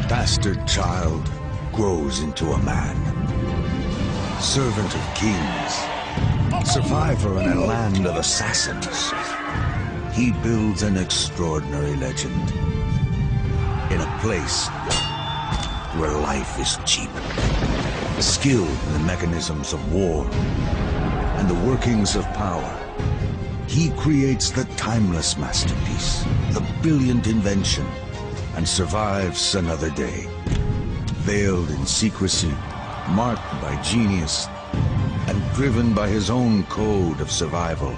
bastard child grows into a man. Servant of kings, survivor in a land of assassins, he builds an extraordinary legend in a place where life is cheap. Skilled in the mechanisms of war and the workings of power, he creates the timeless masterpiece, the brilliant invention, and survives another day. Veiled in secrecy, marked by genius, and driven by his own code of survival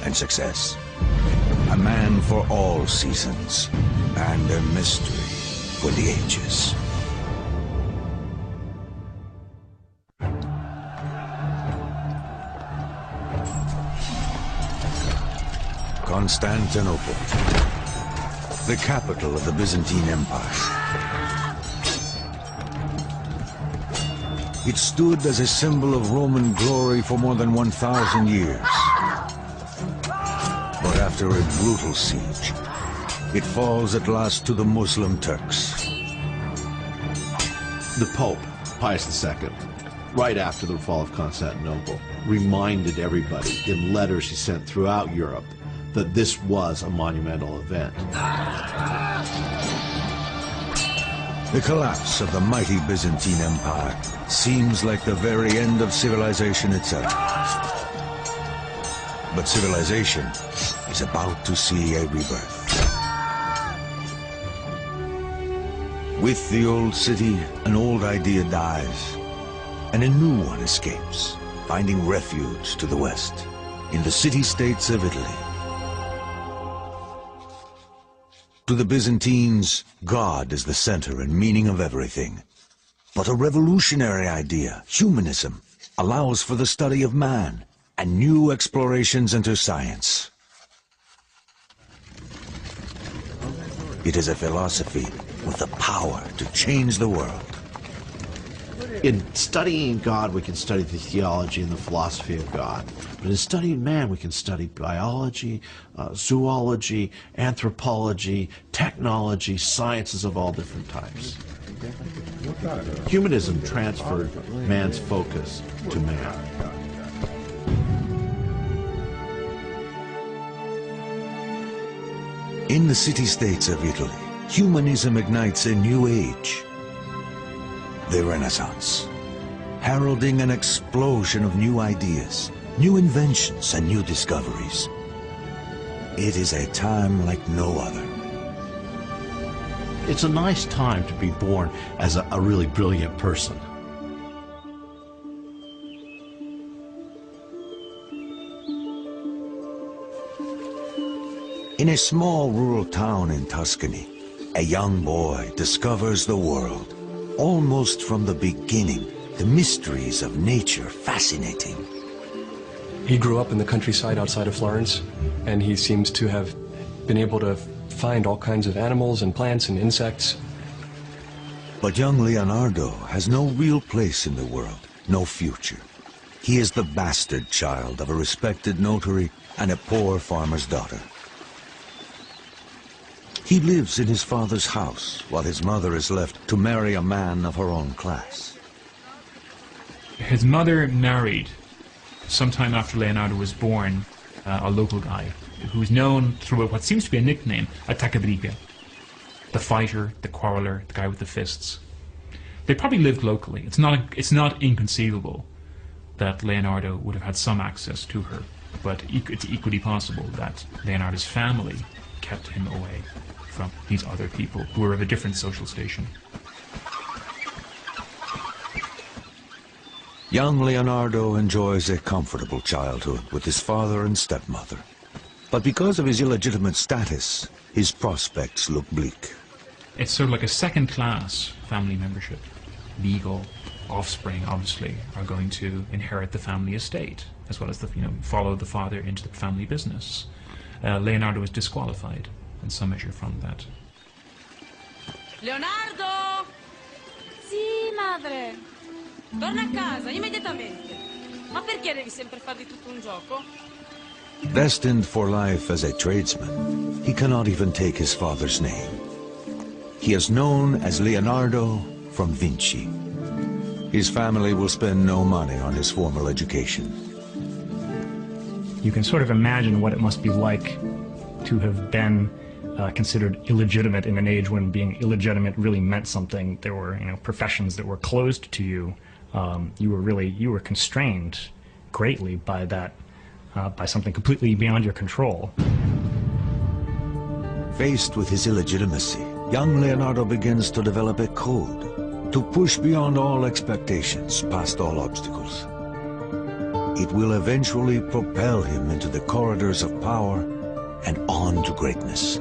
and success. A man for all seasons, and a mystery for the ages. Constantinople, the capital of the Byzantine Empire. It stood as a symbol of Roman glory for more than 1,000 years. But after a brutal siege, it falls at last to the Muslim Turks. The Pope, Pius II, right after the fall of Constantinople, reminded everybody in letters he sent throughout Europe that this was a monumental event. The collapse of the mighty Byzantine Empire seems like the very end of civilization itself. But civilization is about to see a rebirth. With the old city, an old idea dies, and a new one escapes, finding refuge to the west, in the city-states of Italy. To the Byzantines, God is the center and meaning of everything. But a revolutionary idea, humanism, allows for the study of man and new explorations into science. It is a philosophy with the power to change the world. In studying God, we can study the theology and the philosophy of God. But in studying man, we can study biology, zoology, anthropology, technology, sciences of all different types. Humanism transferred man's focus to man. In the city-states of Italy, humanism ignites a new age. The Renaissance, heralding an explosion of new ideas, new inventions, and new discoveries. It is a time like no other. It's a nice time to be born as a really brilliant person. In a small rural town in Tuscany, a young boy discovers the world. Almost from the beginning, the mysteries of nature fascinating. He grew up in the countryside outside of Florence, and he seems to have been able to find all kinds of animals and plants and insects. But young Leonardo has no real place in the world, no future. He is the bastard child of a respected notary and a poor farmer's daughter. He lives in his father's house, while his mother is left to marry a man of her own class. His mother married, sometime after Leonardo was born, a local guy who is known through what seems to be a nickname, Attaccabriga. The fighter, the quarreler, the guy with the fists. They probably lived locally. It's not inconceivable that Leonardo would have had some access to her, but it's equally possible that Leonardo's family kept him away from these other people who were of a different social station. Young Leonardo enjoys a comfortable childhood with his father and stepmother. But because of his illegitimate status, his prospects look bleak. It's sort of like a second-class family membership. Legal offspring, obviously, are going to inherit the family estate, as well as follow the father into the family business. Leonardo is disqualified in some measure from that. Leonardo! Sì, madre. Torna a casa, immediatamente. Ma perché devi sempre fare di tutto un gioco? Destined for life as a tradesman, he cannot even take his father's name. He is known as Leonardo from Vinci. His family will spend no money on his formal education. You can sort of imagine what it must be like to have been considered illegitimate in an age when being illegitimate really meant something. There were, professions that were closed to you. You were constrained greatly by that, by something completely beyond your control. Faced with his illegitimacy, young Leonardo begins to develop a code to push beyond all expectations, past all obstacles. It will eventually propel him into the corridors of power and on to greatness.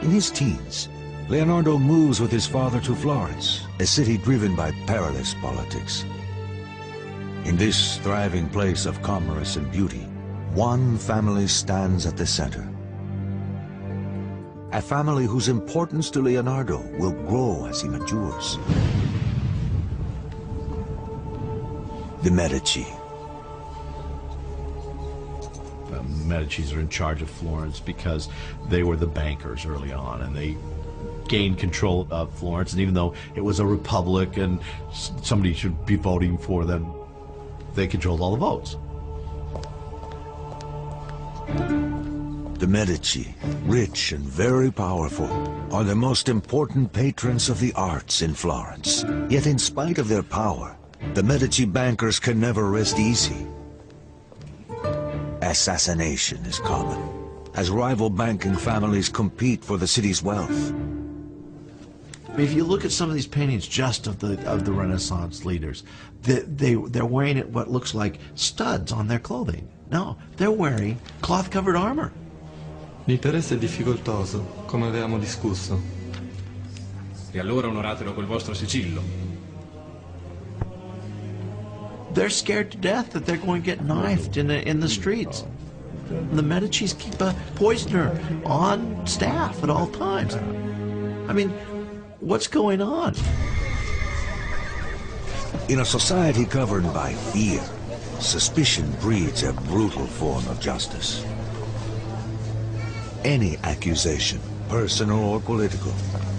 In his teens, Leonardo moves with his father to Florence, a city driven by perilous politics. In this thriving place of commerce and beauty, one family stands at the center. A family whose importance to Leonardo will grow as he matures. The Medici. The Medicis are in charge of Florence because they were the bankers early on, and they gained control of Florence. And even though it was a republic and somebody should be voting for them, they controlled all the votes. The Medici, rich and very powerful, are the most important patrons of the arts in Florence. Yet in spite of their power, the Medici bankers can never rest easy. Assassination is common, as rival banking families compete for the city's wealth. I mean, if you look at some of these paintings just of the Renaissance leaders, they're wearing what looks like studs on their clothing. No, they're wearing cloth-covered armor. L'interesse è difficoltoso, come avevamo discusso. E allora onoratelo col vostro sigillo. They're scared to death that they're going to get knifed in the streets. The Medicis keep a poisoner on staff at all times. I mean, what's going on? In a society governed by fear, suspicion breeds a brutal form of justice. Any accusation, personal or political,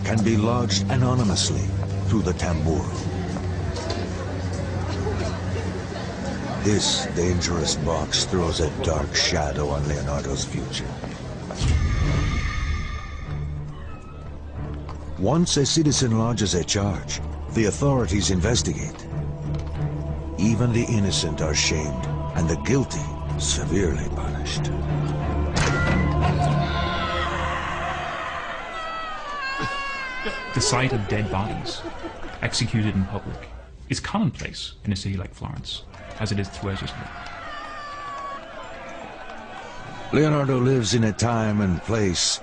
can be lodged anonymously through the tamburo. This dangerous box throws a dark shadow on Leonardo's future. Once a citizen lodges a charge, the authorities investigate. Even the innocent are shamed, and the guilty severely punished. The sight of dead bodies, executed in public, is commonplace in a city like Florence, as it is throughout Italy. Leonardo lives in a time and place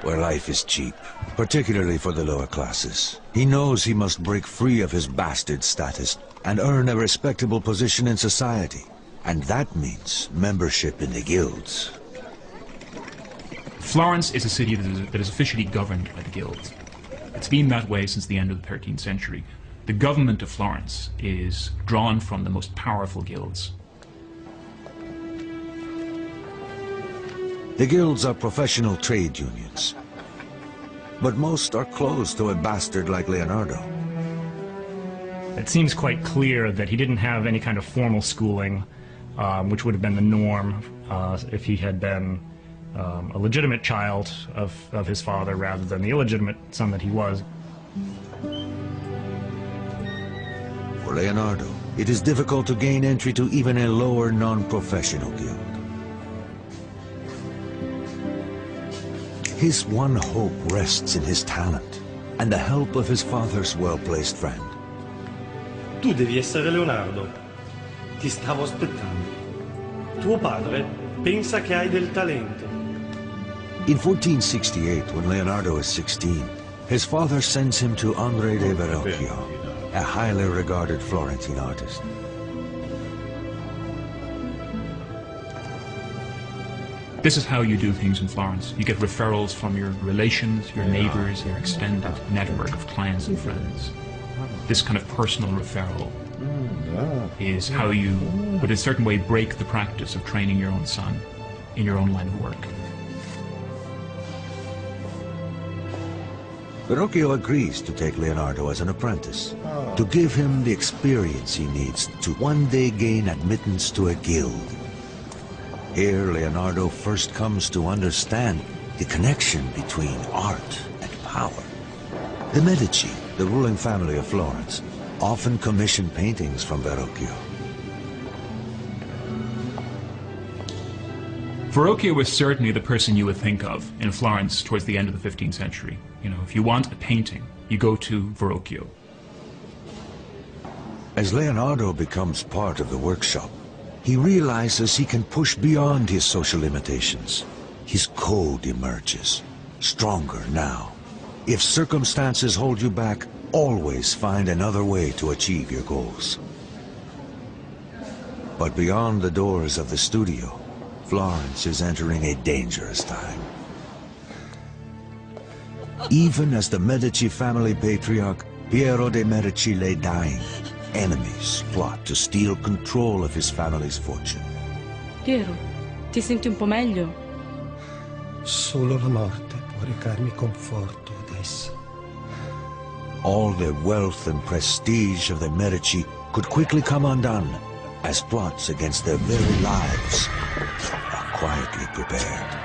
where life is cheap, particularly for the lower classes. He knows he must break free of his bastard status and earn a respectable position in society. And that means membership in the guilds. Florence is a city that is officially governed by the guilds. It's been that way since the end of the 13th century. The government of Florence is drawn from the most powerful guilds. The guilds are professional trade unions, but most are closed to a bastard like Leonardo. It seems quite clear that he didn't have any kind of formal schooling, which would have been the norm if he had been a legitimate child of his father rather than the illegitimate son that he was. For Leonardo, it is difficult to gain entry to even a lower non-professional guild. His one hope rests in his talent and the help of his father's well-placed friend. Tu devi essere Leonardo. Ti stavo aspettando. Tuo padre pensa che hai del talento. In 1468, when Leonardo is 16, his father sends him to Andrea de Verrocchio, a highly regarded Florentine artist. This is how you do things in Florence. You get referrals from your relations, your neighbors, your extended network of clients and friends. This kind of personal referral is how you would in a certain way break the practice of training your own son in your own line of work. Verrocchio agrees to take Leonardo as an apprentice, to give him the experience he needs to one day gain admittance to a guild. Here, Leonardo first comes to understand the connection between art and power. The Medici, the ruling family of Florence, often commission paintings from Verrocchio. Verrocchio was certainly the person you would think of in Florence towards the end of the 15th century. You know, if you want a painting, you go to Verrocchio. As Leonardo becomes part of the workshop, he realizes he can push beyond his social limitations. His code emerges, stronger now. If circumstances hold you back, always find another way to achieve your goals. But beyond the doors of the studio, Florence is entering a dangerous time. Even as the Medici family patriarch, Piero de' Medici, lay dying, enemies plot to steal control of his family's fortune. Piero, ti senti un po' meglio? Solo la morte può recarmi conforto adesso. All the wealth and prestige of the Medici could quickly come undone as plots against their very lives are quietly prepared.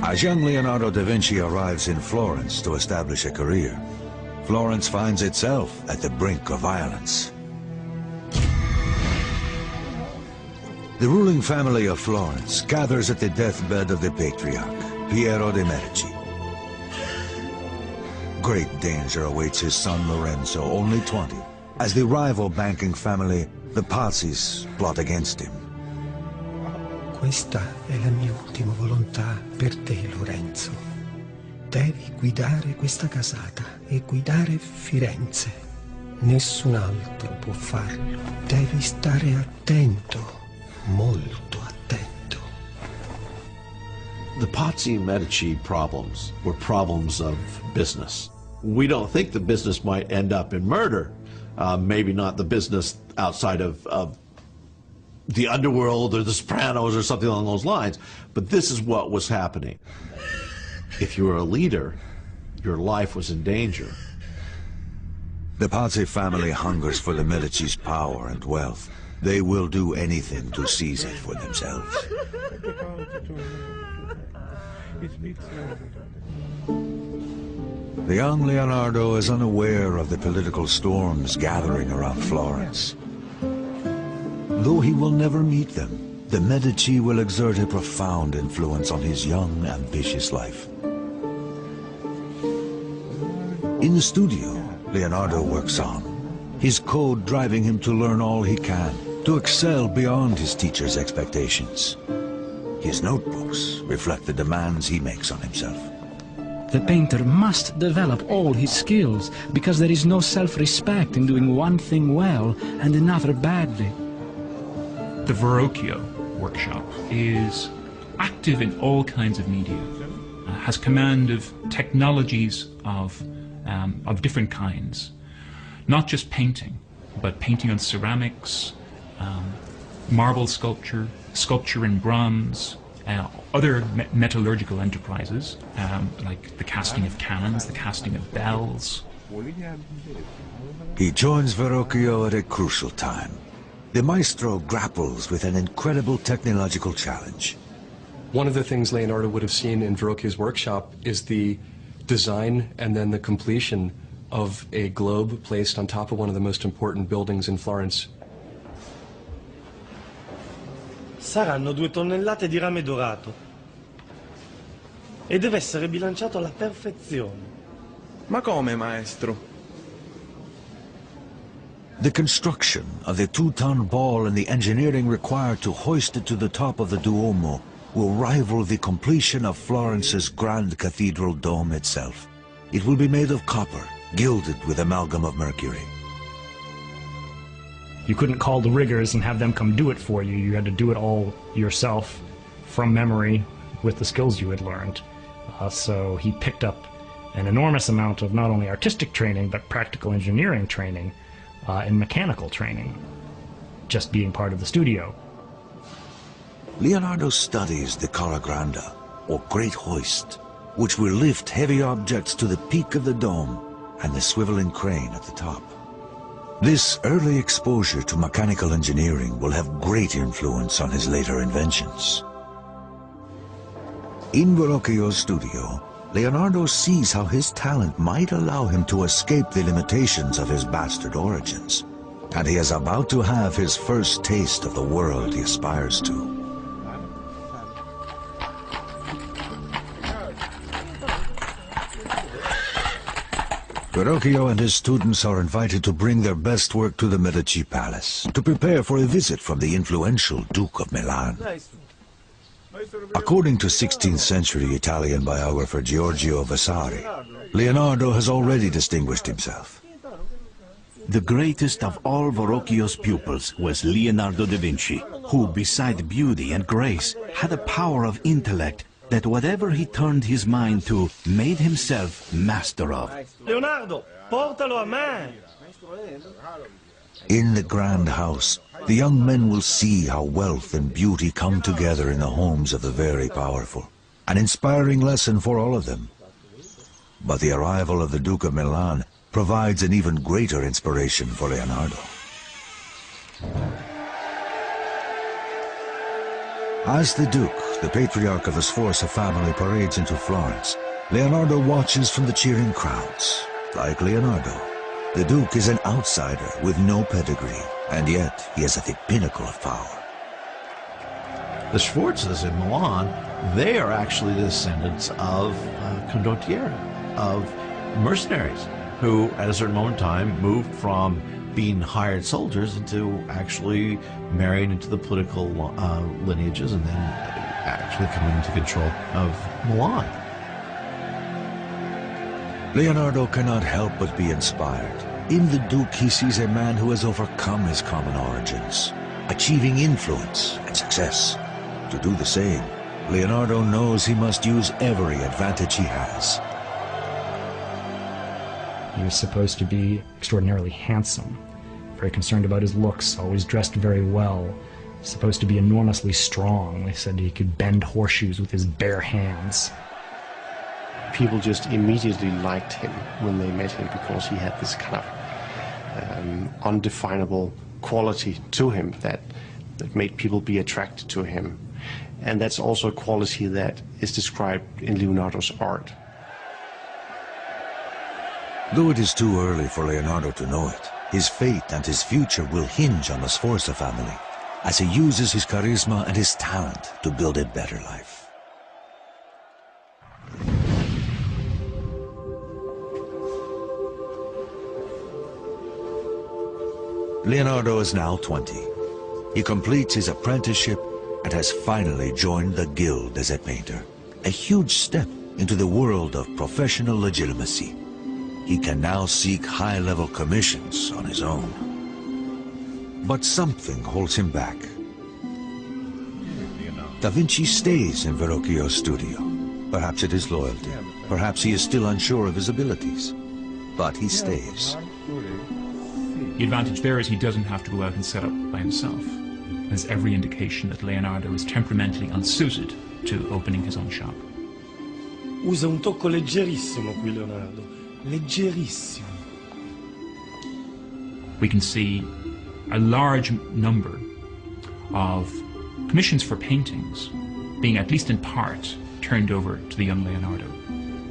As young Leonardo da Vinci arrives in Florence to establish a career, Florence finds itself at the brink of violence. The ruling family of Florence gathers at the deathbed of the patriarch, Piero de' Medici. Great danger awaits his son Lorenzo, only 20, as the rival banking family, the Pazis, plot against him. Questa è la mia ultima volontà per te, Lorenzo. Devi guidare questa casata e guidare Firenze. Nessun altro può farlo. Devi stare attento, molto attento. The Pazzi-Medici problems were problems of business. We don't think the business might end up in murder. Maybe not the business outside of the underworld or the Sopranos or something along those lines, but this is what was happening. If you were a leader, your life was in danger. The Pazzi family hungers for the Medici's power and wealth. They will do anything to seize it for themselves. The young Leonardo is unaware of the political storms gathering around Florence. Though he will never meet them, the Medici will exert a profound influence on his young, ambitious life. In the studio, Leonardo works on, his code driving him to learn all he can, to excel beyond his teacher's expectations. His notebooks reflect the demands he makes on himself. The painter must develop all his skills, because there is no self-respect in doing one thing well and another badly. The Verrocchio workshop is active in all kinds of media, has command of technologies of different kinds. Not just painting, but painting on ceramics, marble sculpture, sculpture in bronze, other metallurgical enterprises, like the casting of cannons, the casting of bells. He joins Verrocchio at a crucial time. The maestro grapples with an incredible technological challenge. One of the things Leonardo would have seen in Verrocchio's workshop is the design and then the completion of a globe placed on top of one of the most important buildings in Florence. Saranno 2 tonnellate di rame dorato e deve essere bilanciato alla perfezione. Ma come, maestro? The construction of the 2-ton ball and the engineering required to hoist it to the top of the Duomo will rival the completion of Florence's grand cathedral dome itself. It will be made of copper, gilded with amalgam of mercury. You couldn't call the riggers and have them come do it for you. You had to do it all yourself from memory with the skills you had learned. So he picked up an enormous amount of not only artistic training, but practical engineering training and mechanical training, just being part of the studio. Leonardo studies the Cara Granda, or Great Hoist, which will lift heavy objects to the peak of the dome and the swiveling crane at the top. This early exposure to mechanical engineering will have great influence on his later inventions. In Verrocchio's studio, Leonardo sees how his talent might allow him to escape the limitations of his bastard origins, and he is about to have his first taste of the world he aspires to. Verrocchio and his students are invited to bring their best work to the Medici Palace to prepare for a visit from the influential Duke of Milan. According to 16th century Italian biographer Giorgio Vasari, Leonardo has already distinguished himself. The greatest of all Verrocchio's pupils was Leonardo da Vinci, who, beside beauty and grace, had a power of intellect that whatever he turned his mind to, made himself master of. Leonardo, portalo a me! In the grand house, the young men will see how wealth and beauty come together in the homes of the very powerful. An inspiring lesson for all of them. But the arrival of the Duke of Milan provides an even greater inspiration for Leonardo. As the Duke, the patriarch of the Sforza family, parades into Florence, Leonardo watches from the cheering crowds. Like Leonardo, the Duke is an outsider with no pedigree, and yet he is at the pinnacle of power. The Sforzas in Milan, they are actually the descendants of condottieri, of mercenaries, who at a certain moment in time moved from being hired soldiers into actually marrying into the political lineages and then actually coming into control of Milan. Leonardo cannot help but be inspired. In the Duke, he sees a man who has overcome his common origins, achieving influence and success. To do the same, Leonardo knows he must use every advantage he has. He was supposed to be extraordinarily handsome, very concerned about his looks, always dressed very well, supposed to be enormously strong. They said he could bend horseshoes with his bare hands. People just immediately liked him when they met him because he had this kind of undefinable quality to him that made people be attracted to him. And that's also a quality that is described in Leonardo's art. Though it is too early for Leonardo to know it, his fate and his future will hinge on the Sforza family as he uses his charisma and his talent to build a better life. Leonardo is now 20. He completes his apprenticeship and has finally joined the guild as a painter. A huge step into the world of professional legitimacy. He can now seek high-level commissions on his own. But something holds him back. Da Vinci stays in Verrocchio's studio. Perhaps it is loyalty. Perhaps he is still unsure of his abilities. But he stays. The advantage there is he doesn't have to go out and set up by himself. There's every indication that Leonardo is temperamentally unsuited to opening his own shop. Usa un tocco leggerissimo qui, Leonardo. Leggerissimo. We can see a large number of commissions for paintings being, at least in part, turned over to the young Leonardo,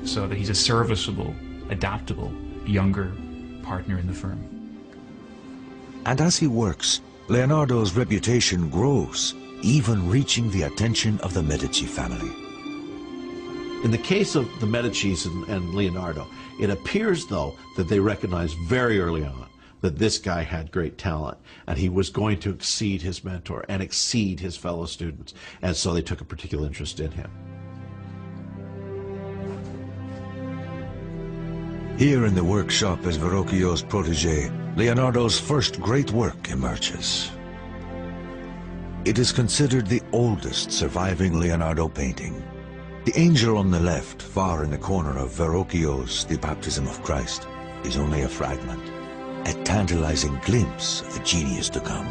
so that he's a serviceable, adaptable, younger partner in the firm. And as he works, Leonardo's reputation grows, even reaching the attention of the Medici family. In the case of the Medicis and Leonardo, it appears, though, that they recognized very early on that this guy had great talent and he was going to exceed his mentor and exceed his fellow students, and so they took a particular interest in him. Here in the workshop as Verrocchio's protege, Leonardo's first great work emerges. It is considered the oldest surviving Leonardo painting. The angel on the left, far in the corner of Verrocchio's The Baptism of Christ, is only a fragment, a tantalizing glimpse of the genius to come.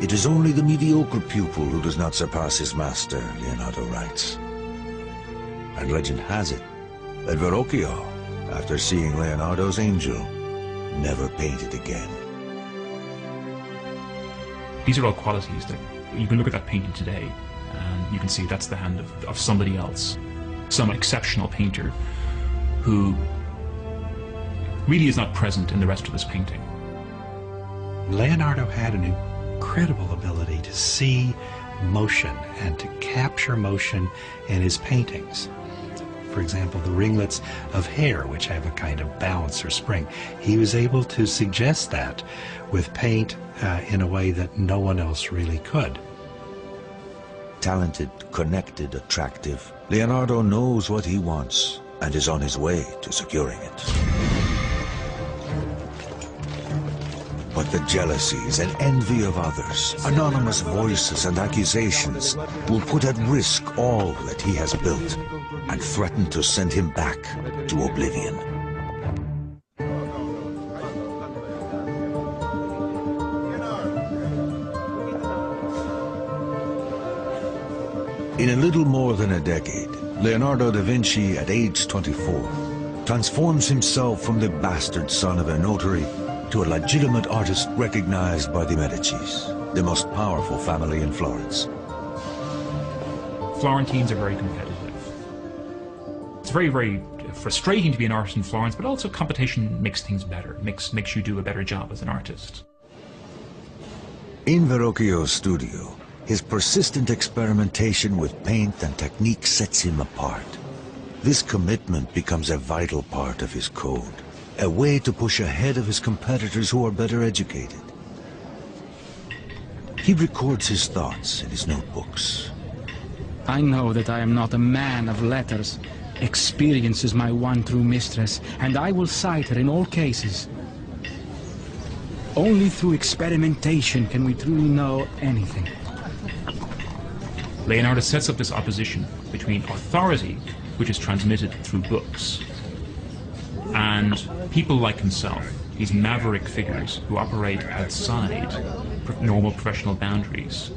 It is only the mediocre pupil who does not surpass his master, Leonardo writes. And legend has it that Verrocchio, after seeing Leonardo's angel, never painted again. These are all qualities that you can look at that painting today and you can see that's the hand of somebody else, some exceptional painter who really is not present in the rest of this painting. Leonardo had an incredible ability to see motion and to capture motion in his paintings. For example, the ringlets of hair, which have a kind of bounce or spring. He was able to suggest that with paint in a way that no one else really could. Talented, connected, attractive, Leonardo knows what he wants and is on his way to securing it. But the jealousies and envy of others, anonymous voices and accusations will put at risk all that he has built and threaten to send him back to oblivion. In a little more than a decade, Leonardo da Vinci, at age 24, transforms himself from the bastard son of a notary to a legitimate artist recognized by the Medicis, the most powerful family in Florence. Florentines are very competitive. It's very, very frustrating to be an artist in Florence, but also competition makes things better, makes you do a better job as an artist. In Verrocchio's studio, his persistent experimentation with paint and technique sets him apart. This commitment becomes a vital part of his code, a way to push ahead of his competitors who are better educated. He records his thoughts in his notebooks. I know that I am not a man of letters. Experience is my one true mistress, and I will cite her in all cases. Only through experimentation can we truly know anything. Leonardo sets up this opposition between authority, which is transmitted through books, and people like himself, these maverick figures who operate outside normal professional boundaries,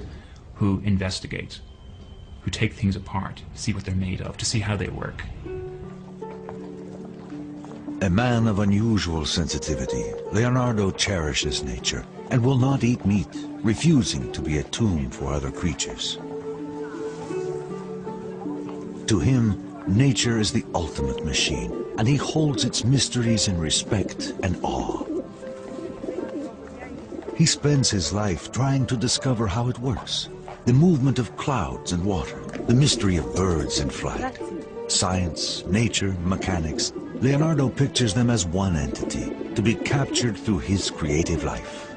who investigate, who take things apart, see what they're made of, to see how they work. A man of unusual sensitivity, Leonardo cherishes nature and will not eat meat, refusing to be a tomb for other creatures. To him, nature is the ultimate machine, and he holds its mysteries in respect and awe. He spends his life trying to discover how it works. The movement of clouds and water, the mystery of birds in flight. Science, nature, mechanics, Leonardo pictures them as one entity, to be captured through his creative life.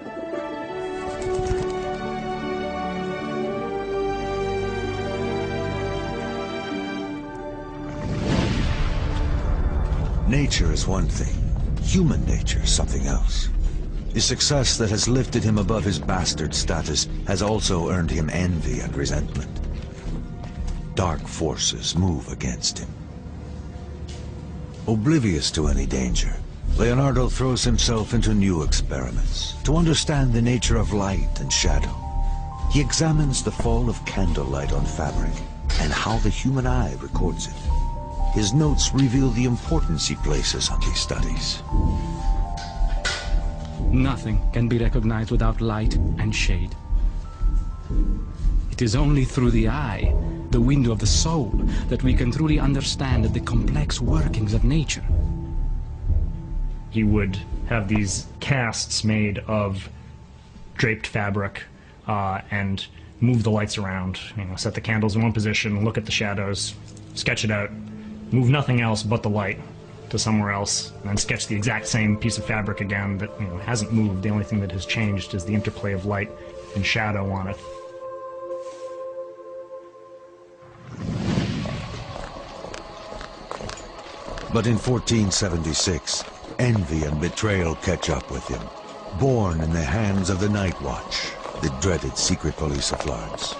Nature is one thing, human nature something else. The success that has lifted him above his bastard status has also earned him envy and resentment. Dark forces move against him. Oblivious to any danger, Leonardo throws himself into new experiments to understand the nature of light and shadow. He examines the fall of candlelight on fabric and how the human eye records it. His notes reveal the importance he places on these studies. Nothing can be recognized without light and shade. It is only through the eye, the window of the soul, that we can truly understand the complex workings of nature. He would have these casts made of draped fabric and move the lights around, set the candles in one position, look at the shadows, sketch it out, move nothing else but the light to somewhere else, and then sketch the exact same piece of fabric again that hasn't moved. The only thing that has changed is the interplay of light and shadow on it. But in 1476, envy and betrayal catch up with him. Born in the hands of the Night Watch, the dreaded secret police of Florence.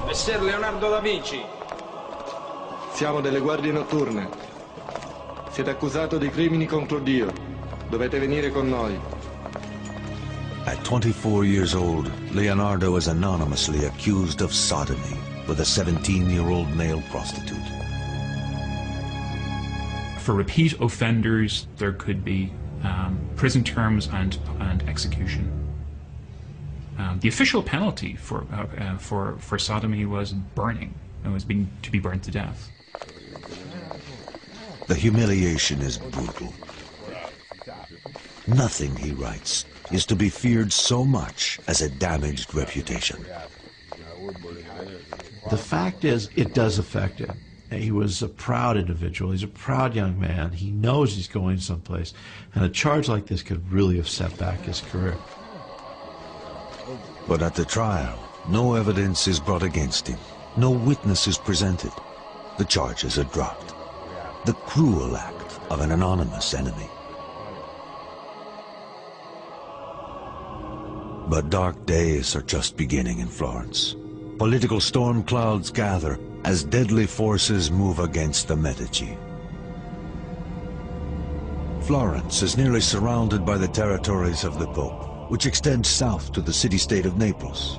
Messer Leonardo da Vinci. Siamo delle guardie notturne. Siete accusato di crimini contro Dio. Dovete venire con noi. At 24 years old, Leonardo is anonymously accused of sodomy with a 17-year-old male prostitute. For repeat offenders, there could be prison terms and execution. The official penalty for sodomy was burning. It was to be burned to death. The humiliation is brutal. Nothing, he writes, is to be feared so much as a damaged reputation. The fact is, it does affect him. He was a proud individual. He's a proud young man. He knows he's going someplace. And a charge like this could really have set back his career. But at the trial, no evidence is brought against him. No witness is presented. The charges are dropped. The cruel act of an anonymous enemy. But dark days are just beginning in Florence. Political storm clouds gather as deadly forces move against the Medici. Florence is nearly surrounded by the territories of the Pope, which extend south to the city-state of Naples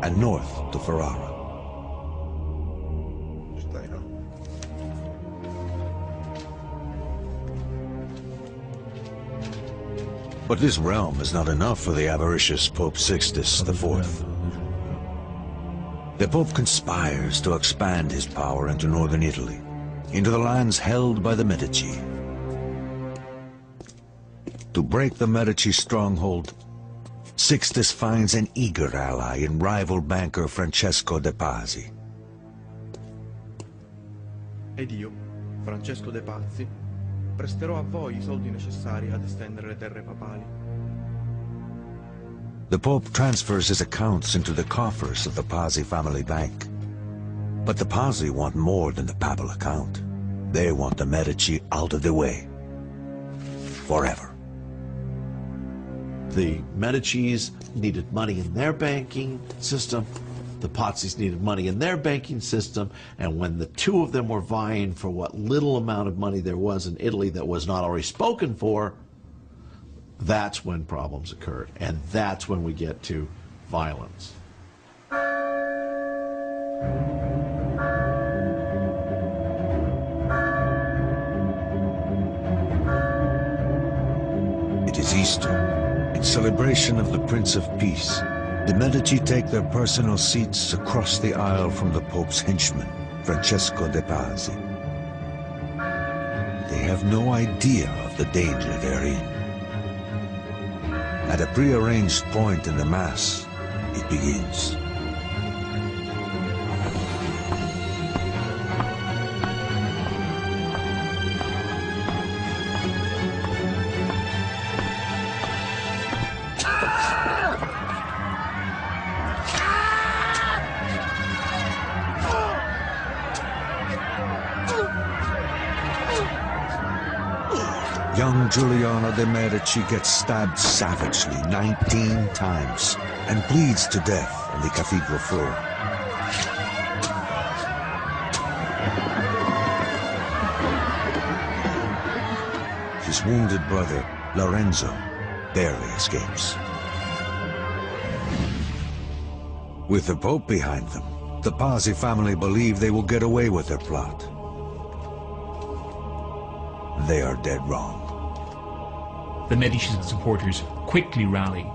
and north to Ferrara. But this realm is not enough for the avaricious Pope Sixtus IV. The Pope conspires to expand his power into northern Italy, into the lands held by the Medici. To break the Medici stronghold, Sixtus finds an eager ally in rival banker Francesco de Pazzi. Ed io, Francesco de Pazzi, presterò a voi I soldi necessari ad estendere le terre papali. The Pope transfers his accounts into the coffers of the Pazzi family bank. But the Pazzi want more than the papal account. They want the Medici out of the way. Forever. The Medicis needed money in their banking system. The Pazzis needed money in their banking system. And when the two of them were vying for what little amount of money there was in Italy that was not already spoken for, that's when problems occurred. And that's when we get to violence. It is Easter. In celebration of the Prince of Peace, the Medici take their personal seats across the aisle from the Pope's henchman, Francesco de Pazzi. They have no idea of the danger they're in. At a prearranged point in the Mass, it begins. Young Giuliano de' Medici gets stabbed savagely 19 times and bleeds to death on the cathedral floor. His wounded brother, Lorenzo, barely escapes. With the Pope behind them, the Pazzi family believe they will get away with their plot. They are dead wrong. The Medici's supporters quickly rally,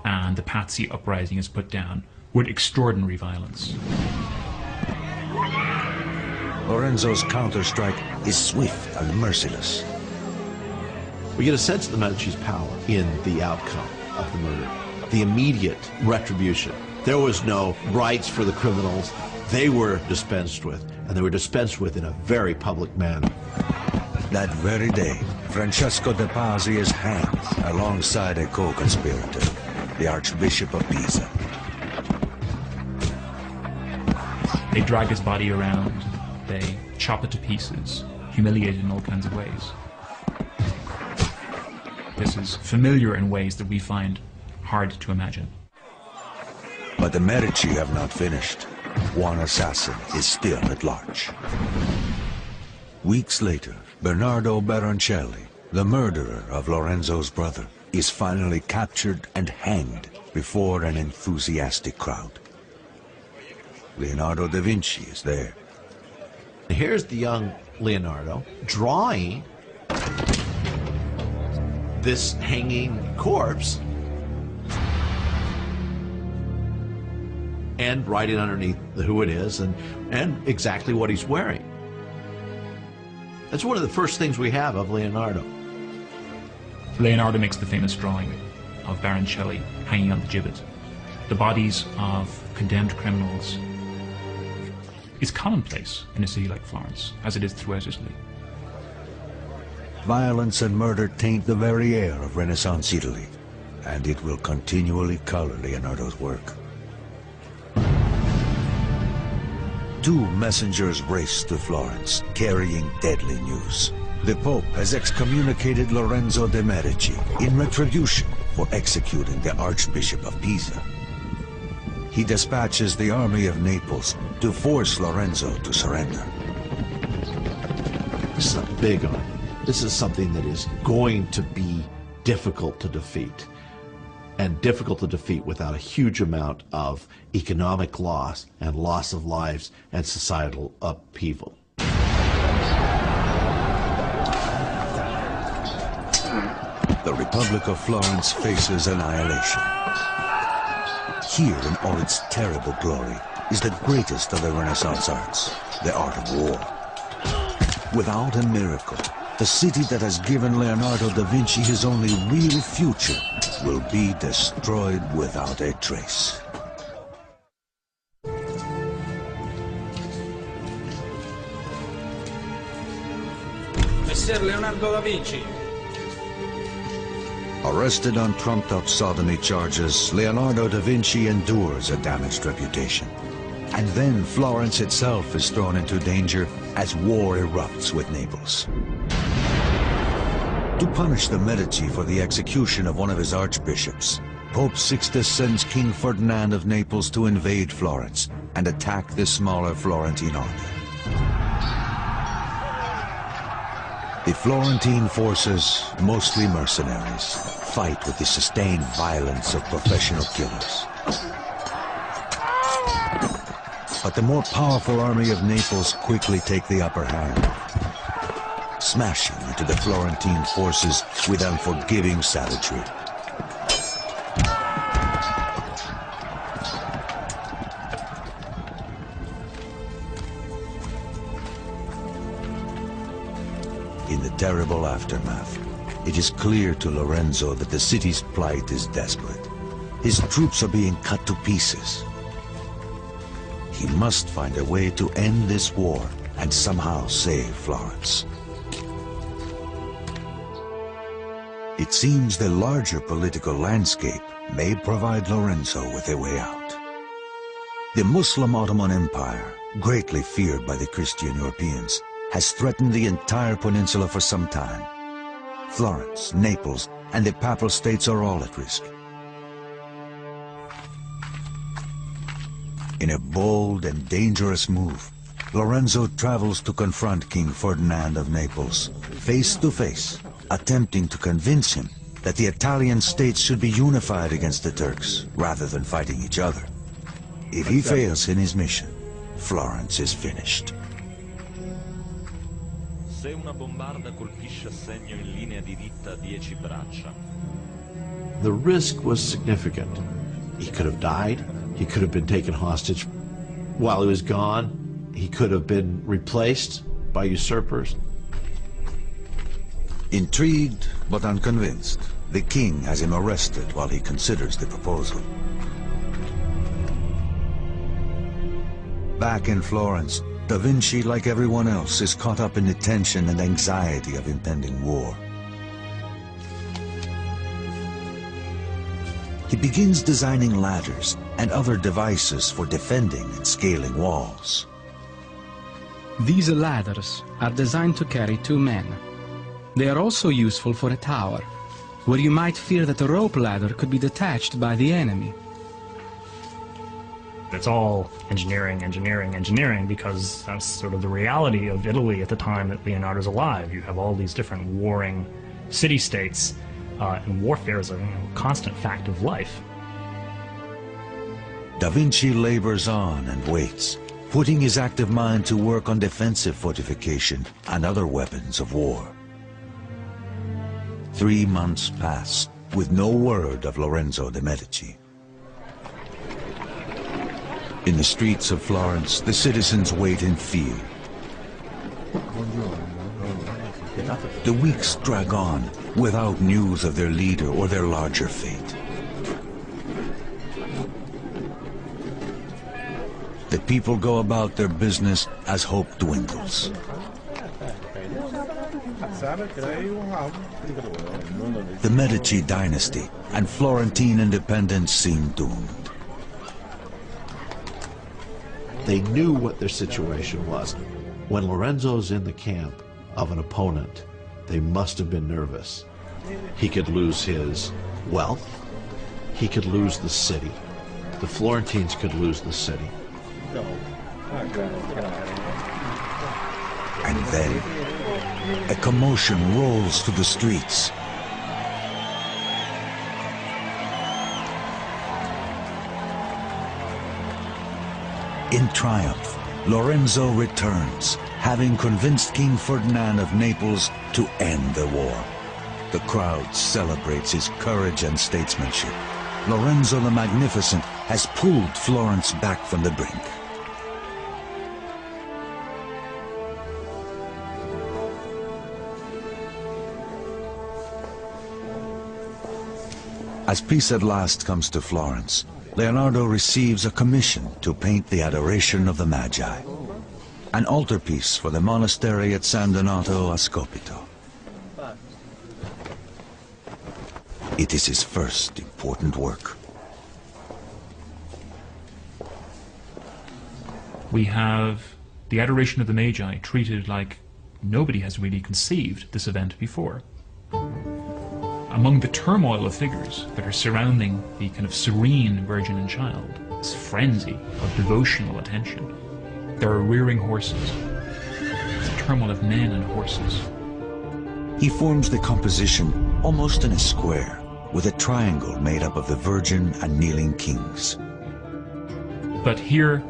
and the Pazzi uprising is put down with extraordinary violence. Lorenzo's counter-strike is swift and merciless. We get a sense of the Medici's power in the outcome of the murder, the immediate retribution. There was no rights for the criminals. They were dispensed with, and they were dispensed with in a very public manner. That very day, Francesco de Pazzi is hanged alongside a co-conspirator, the Archbishop of Pisa. They drag his body around, they chop it to pieces, humiliate it in all kinds of ways. This is familiar in ways that we find hard to imagine. But the Medici have not finished. One assassin is still at large. Weeks later, Bernardo Baroncelli, the murderer of Lorenzo's brother, is finally captured and hanged before an enthusiastic crowd. Leonardo da Vinci is there. Here's the young Leonardo drawing this hanging corpse and writing underneath who it is and exactly what he's wearing. That's one of the first things we have of Leonardo. Leonardo makes the famous drawing of Baroncelli hanging on the gibbet. The bodies of condemned criminals is commonplace in a city like Florence, as it is throughout Italy. Violence and murder taint the very air of Renaissance Italy, and it will continually color Leonardo's work. Two messengers race to Florence, carrying deadly news. The Pope has excommunicated Lorenzo de' Medici in retribution for executing the Archbishop of Pisa. He dispatches the army of Naples to force Lorenzo to surrender. This is a big army. This is something that is going to be difficult to defeat, and difficult to defeat without a huge amount of economic loss and loss of lives and societal upheaval. The Republic of Florence faces annihilation. Here in all its terrible glory is the greatest of the Renaissance arts, the art of war. Without a miracle, the city that has given Leonardo da Vinci his only real future will be destroyed without a trace. Messer Leonardo da Vinci. Arrested on trumped-up sodomy charges, Leonardo da Vinci endures a damaged reputation. And then Florence itself is thrown into danger as war erupts with Naples. To punish the Medici for the execution of one of his archbishops, Pope Sixtus sends King Ferdinand of Naples to invade Florence and attack the smaller Florentine army. The Florentine forces, mostly mercenaries, fight with the sustained violence of professional killers. But the more powerful army of Naples quickly take the upper hand, smashing into the Florentine forces with unforgiving savagery. In the terrible aftermath, it is clear to Lorenzo that the city's plight is desperate. His troops are being cut to pieces. He must find a way to end this war and somehow save Florence. It seems the larger political landscape may provide Lorenzo with a way out. The Muslim Ottoman Empire, greatly feared by the Christian Europeans, has threatened the entire peninsula for some time. Florence, Naples, and the Papal States are all at risk. In a bold and dangerous move, Lorenzo travels to confront King Ferdinand of Naples, face to face, attempting to convince him that the Italian states should be unified against the Turks, rather than fighting each other. If he fails in his mission, Florence is finished. Se una bombarda colpisce a segno in linea diritta 10 braccia. The risk was significant. He could have died. He could have been taken hostage while he was gone. He could have been replaced by usurpers. Intrigued but unconvinced, the king has him arrested while he considers the proposal. Back in Florence, Da Vinci, like everyone else, is caught up in the tension and anxiety of impending war. He begins designing ladders and other devices for defending and scaling walls. These ladders are designed to carry 2 men. They are also useful for a tower, where you might fear that a rope ladder could be detached by the enemy. It's all engineering, engineering, engineering, because that's sort of the reality of Italy at the time that Leonardo's alive. You have all these different warring city-states, and warfare is a constant fact of life. Da Vinci labors on and waits, putting his active mind to work on defensive fortification and other weapons of war. 3 months pass with no word of Lorenzo de' Medici. In the streets of Florence, the citizens wait in fear. The weeks drag on without news of their leader or their larger fate. The people go about their business as hope dwindles. The Medici dynasty and Florentine independence seem doomed. They knew what their situation was. When Lorenzo's in the camp of an opponent, they must have been nervous. He could lose his wealth. He could lose the city. The Florentines could lose the city. And then, a commotion rolls through the streets. In triumph, Lorenzo returns, having convinced King Ferdinand of Naples to end the war. The crowd celebrates his courage and statesmanship. Lorenzo the Magnificent has pulled Florence back from the brink. As peace at last comes to Florence, Leonardo receives a commission to paint the Adoration of the Magi, an altarpiece for the monastery at San Donato a Scopito. It is his first important work. We have the Adoration of the Magi treated like nobody has really conceived this event before. Among the turmoil of figures that are surrounding the kind of serene Virgin and Child, this frenzy of devotional attention, there are rearing horses. It's a turmoil of men and horses. He forms the composition almost in a square, with a triangle made up of the Virgin and kneeling kings. But here,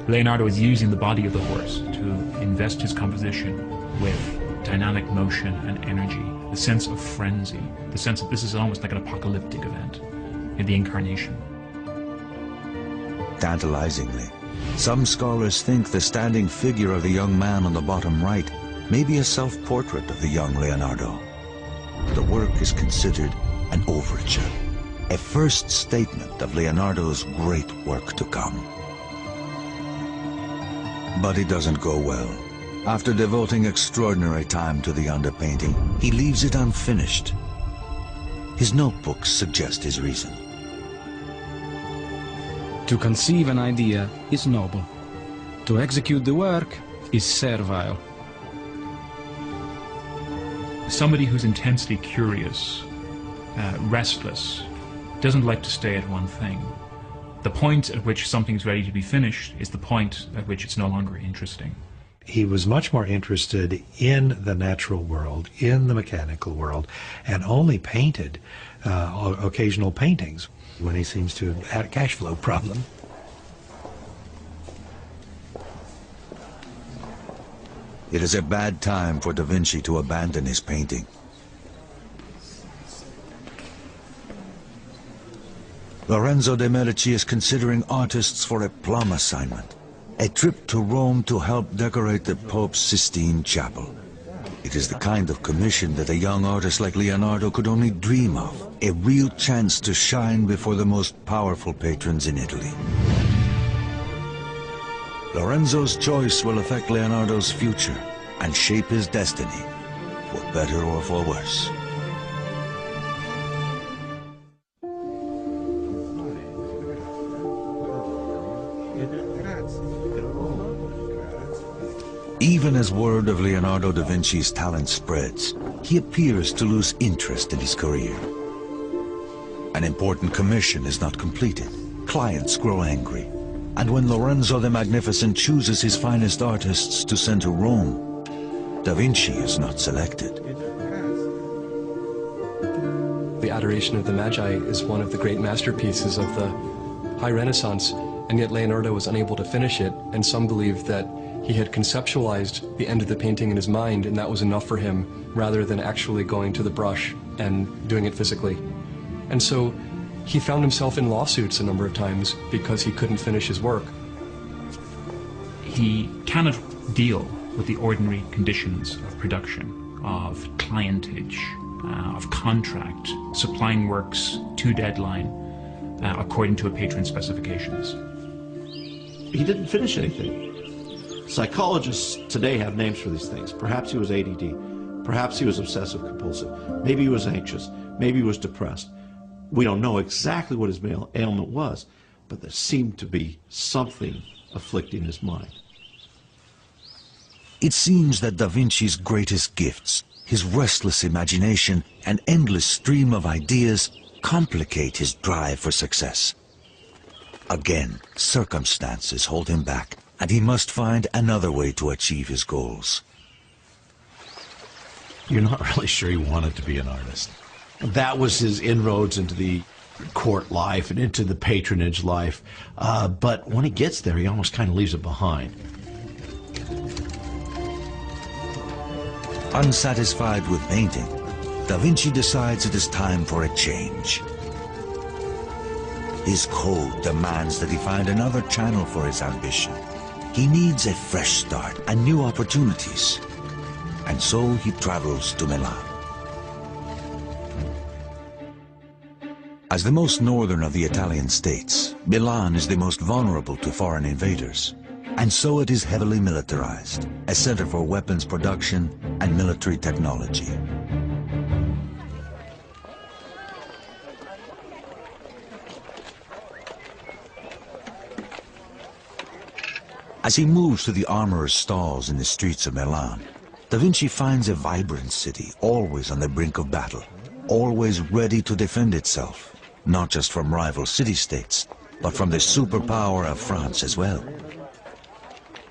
Leonardo is using the body of the horse to invest his composition with dynamic motion and energy, the sense of frenzy, the sense that this is almost like an apocalyptic event in the incarnation. Tantalizingly, some scholars think the standing figure of the young man on the bottom right may be a self-portrait of the young Leonardo. The work is considered an overture, a first statement of Leonardo's great work to come. But it doesn't go well. After devoting extraordinary time to the underpainting, he leaves it unfinished. His notebooks suggest his reason. To conceive an idea is noble. To execute the work is servile. Somebody who's intensely curious, restless, doesn't like to stay at one thing. The point at which something's ready to be finished is the point at which it's no longer interesting. He was much more interested in the natural world, in the mechanical world, and only painted occasional paintings when he seems to have had a cash flow problem. It is a bad time for Da Vinci to abandon his painting. Lorenzo de' Medici is considering artists for a plum assignment, a trip to Rome to help decorate the Pope's Sistine Chapel. It is the kind of commission that a young artist like Leonardo could only dream of, a real chance to shine before the most powerful patrons in Italy. Lorenzo's choice will affect Leonardo's future and shape his destiny, for better or for worse. Even as word of Leonardo da Vinci's talent spreads, he appears to lose interest in his career. An important commission is not completed. Clients grow angry. And when Lorenzo the Magnificent chooses his finest artists to send to Rome, Da Vinci is not selected. The Adoration of the Magi is one of the great masterpieces of the High Renaissance, and yet Leonardo was unable to finish it, and some believe that he had conceptualized the end of the painting in his mind, and that was enough for him, rather than actually going to the brush and doing it physically. And so he found himself in lawsuits a number of times because he couldn't finish his work. He cannot deal with the ordinary conditions of production, of clientage, of contract, supplying works to deadline, according to a patron's specifications. He didn't finish anything. Psychologists today have names for these things. Perhaps he was ADD. Perhaps he was obsessive compulsive. Maybe he was anxious. Maybe he was depressed. We don't know exactly what his ailment was, but there seemed to be something afflicting his mind. It seems that Da Vinci's greatest gifts, his restless imagination and endless stream of ideas, complicate his drive for success. Again, circumstances hold him back, and he must find another way to achieve his goals. You're not really sure he wanted to be an artist. That was his inroads into the court life and into the patronage life. But when he gets there, he almost kind of leaves it behind. Unsatisfied with painting, Da Vinci decides it is time for a change. His code demands that he find another channel for his ambition. He needs a fresh start and new opportunities. And so he travels to Milan. As the most northern of the Italian states, Milan is the most vulnerable to foreign invaders. And so it is heavily militarized, a center for weapons production and military technology. As he moves to the armorer's stalls in the streets of Milan, Da Vinci finds a vibrant city, always on the brink of battle, always ready to defend itself, not just from rival city-states, but from the superpower of France as well.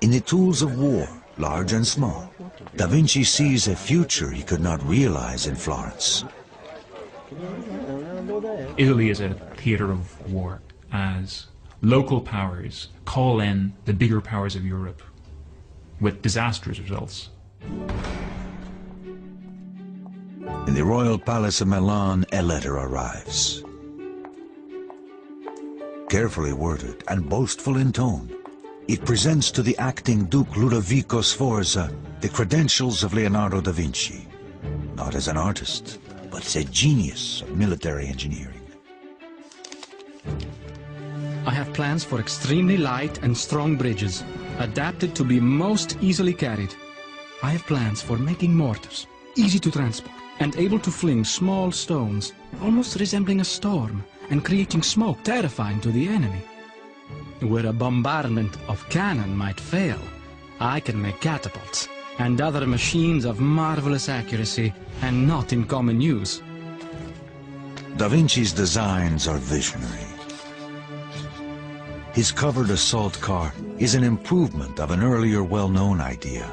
In the tools of war, large and small, Da Vinci sees a future he could not realize in Florence. Italy is a theater of war, as local powers call in the bigger powers of Europe with disastrous results. In the royal palace of Milan, a letter arrives. Carefully worded and boastful in tone, it presents to the acting Duke Ludovico Sforza the credentials of Leonardo da Vinci, not as an artist, but as a genius of military engineering. I have plans for extremely light and strong bridges, adapted to be most easily carried. I have plans for making mortars, easy to transport, and able to fling small stones, almost resembling a storm, and creating smoke terrifying to the enemy. Where a bombardment of cannon might fail, I can make catapults and other machines of marvelous accuracy and not in common use. Da Vinci's designs are visionary. His covered assault car is an improvement of an earlier well-known idea,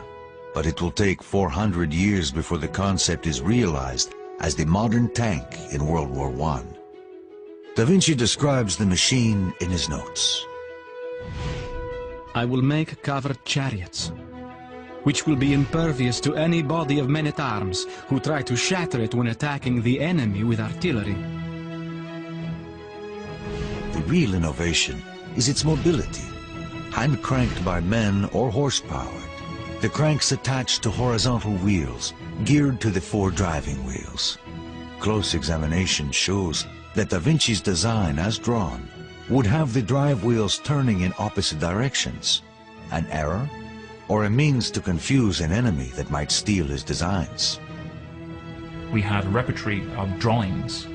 but it will take 400 years before the concept is realized as the modern tank in World War I. Da Vinci describes the machine in his notes. I will make covered chariots, which will be impervious to any body of men-at-arms who try to shatter it when attacking the enemy with artillery. The real innovation is its mobility. Hand-cranked by men or horse-powered, the cranks attached to horizontal wheels, geared to the 4 driving wheels. Close examination shows that Da Vinci's design, as drawn, would have the drive wheels turning in opposite directions. An error, or a means to confuse an enemy that might steal his designs. We have a repertory of drawings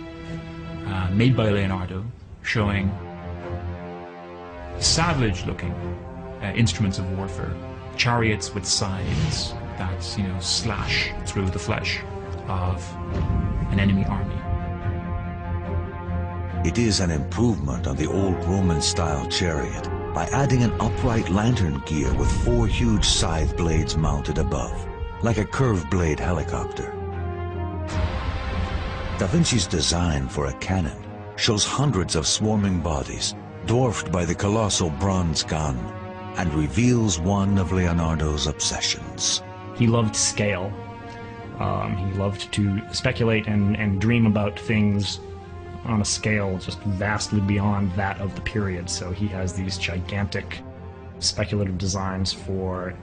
made by Leonardo showing savage-looking instruments of warfare, chariots with scythes that, you know, slash through the flesh of an enemy army. It is an improvement on the old Roman-style chariot by adding an upright lantern gear with 4 huge scythe blades mounted above, like a curved blade helicopter. Da Vinci's design for a cannon shows hundreds of swarming bodies, dwarfed by the colossal bronze gun, and reveals one of Leonardo's obsessions. He loved scale. He loved to speculate and dream about things on a scale just vastly beyond that of the period. So he has these gigantic speculative designs for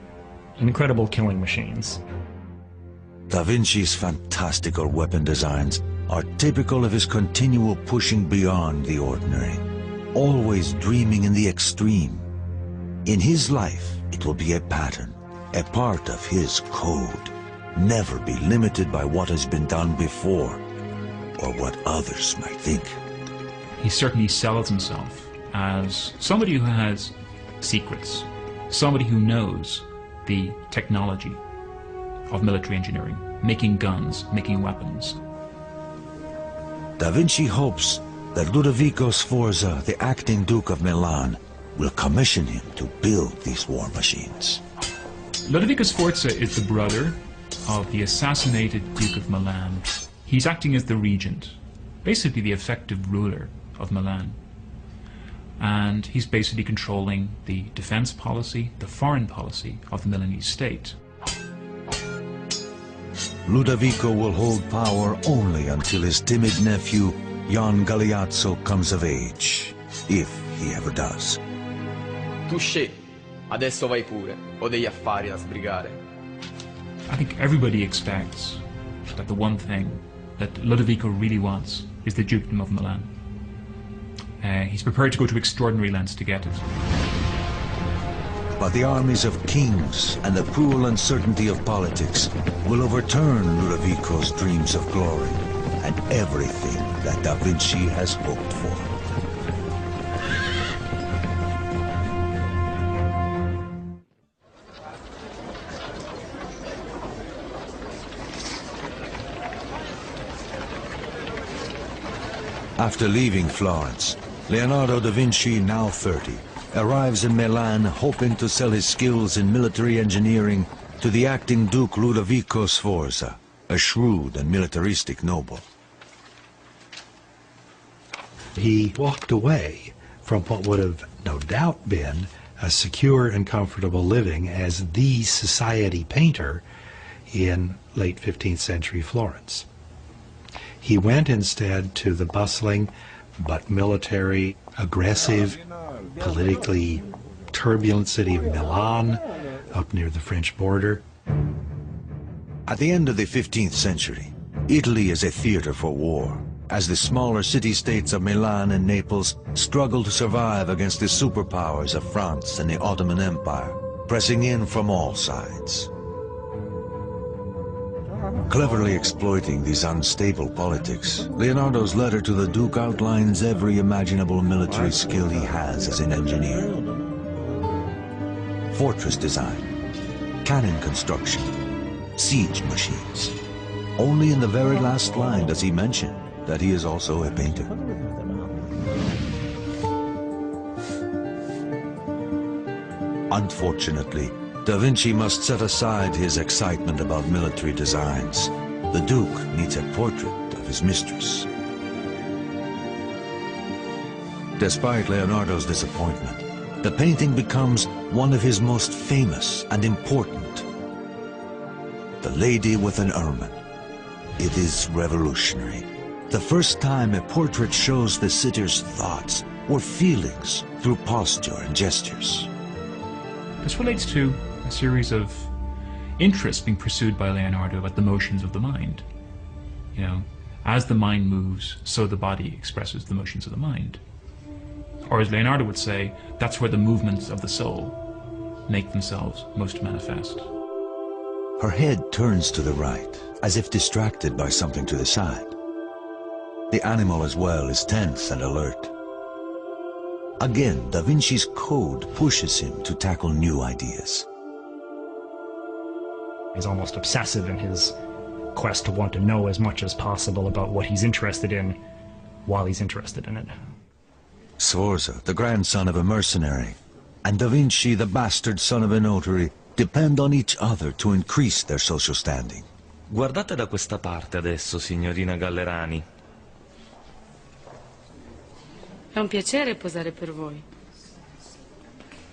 incredible killing machines. Da Vinci's fantastical weapon designs are typical of his continual pushing beyond the ordinary, always dreaming in the extreme. In his life, it will be a pattern, a part of his code. Never be limited by what has been done before, or what others might think. He certainly sells himself as somebody who has secrets, somebody who knows the technology of military engineering, making guns, making weapons. Da Vinci hopes that Ludovico Sforza, the acting Duke of Milan, will commission him to build these war machines. Ludovico Sforza is the brother of the assassinated Duke of Milan. He's acting as the regent, basically the effective ruler of Milan. And he's basically controlling the defense policy, the foreign policy of the Milanese state. Ludovico will hold power only until his timid nephew, Jan Galeazzo, comes of age, if he ever does. Touché, adesso vai pure, ho degli affari da sbrigare. I think everybody expects that the one thing that Ludovico really wants is the Dukedom of Milan. He's prepared to go to extraordinary lengths to get it. But the armies of kings and the cruel uncertainty of politics will overturn Ludovico's dreams of glory and everything that Da Vinci has hoped for. After leaving Florence, Leonardo da Vinci, now 30, arrives in Milan hoping to sell his skills in military engineering to the acting Duke Ludovico Sforza, a shrewd and militaristic noble. He walked away from what would have no doubt been a secure and comfortable living as the society painter in late 15th century Florence. He went instead to the bustling but military, aggressive, politically turbulent city of Milan, up near the French border. At the end of the 15th century, Italy is a theater for war, as the smaller city-states of Milan and Naples struggle to survive against the superpowers of France and the Ottoman Empire, pressing in from all sides. Cleverly exploiting these unstable politics, Leonardo's letter to the Duke outlines every imaginable military skill he has as an engineer. Fortress design, cannon construction, siege machines. Only in the very last line does he mention that he is also a painter. Unfortunately, Da Vinci must set aside his excitement about military designs. The Duke needs a portrait of his mistress. Despite Leonardo's disappointment, the painting becomes one of his most famous and important. The Lady with an Ermine. It is revolutionary. The first time a portrait shows the sitter's thoughts or feelings through posture and gestures. This relates to a series of interests being pursued by Leonardo about the motions of the mind. You know, as the mind moves, so the body expresses the motions of the mind. Or as Leonardo would say, that's where the movements of the soul make themselves most manifest. Her head turns to the right, as if distracted by something to the side. The animal as well is tense and alert. Again, Da Vinci's code pushes him to tackle new ideas. He's almost obsessive in his quest to want to know as much as possible about what he's interested in while he's interested in it. Sforza, the grandson of a mercenary, and Da Vinci, the bastard son of a notary, depend on each other to increase their social standing. Guardate da questa parte adesso, signorina Gallerani. È un piacere posare per voi.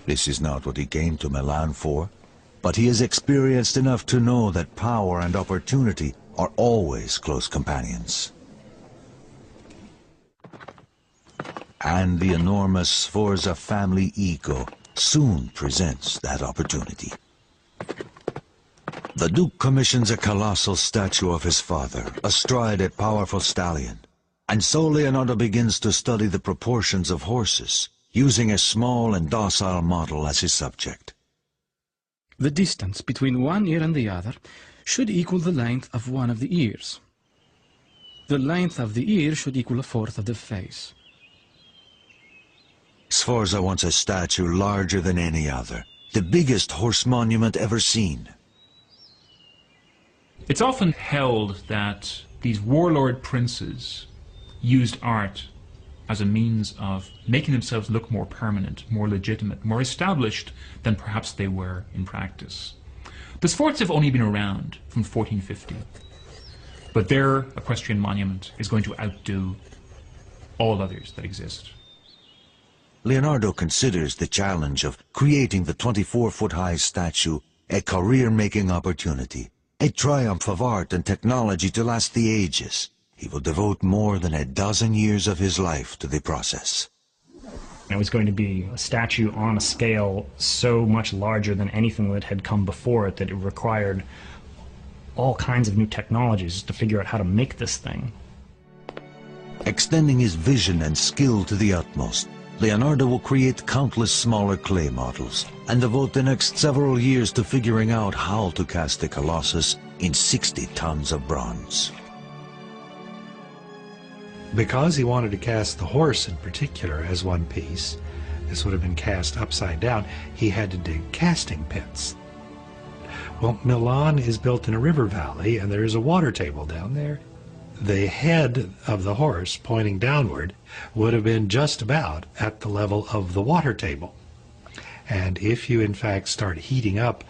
This is not what he came to Milan for, but he is experienced enough to know that power and opportunity are always close companions. And the enormous Sforza family ego soon presents that opportunity. The Duke commissions a colossal statue of his father, astride a powerful stallion, and so Leonardo begins to study the proportions of horses, using a small and docile model as his subject. The distance between one ear and the other should equal the length of one of the ears. The length of the ear should equal a fourth of the face. Sforza wants a statue larger than any other, the biggest horse monument ever seen. It's often held that these warlord princes used art as a means of making themselves look more permanent, more legitimate, more established than perhaps they were in practice. The Sforza have only been around from 1450, but their equestrian monument is going to outdo all others that exist. Leonardo considers the challenge of creating the 24-foot-high statue a career-making opportunity, a triumph of art and technology to last the ages. He will devote more than a dozen years of his life to the process. It was going to be a statue on a scale so much larger than anything that had come before it that it required all kinds of new technologies to figure out how to make this thing. Extending his vision and skill to the utmost, Leonardo will create countless smaller clay models and devote the next several years to figuring out how to cast the Colossus in 60 tons of bronze. Because he wanted to cast the horse in particular as one piece, this would have been cast upside down, he had to dig casting pits. Well, Milan is built in a river valley and there is a water table down there. The head of the horse pointing downward would have been just about at the level of the water table. And if you in fact start heating up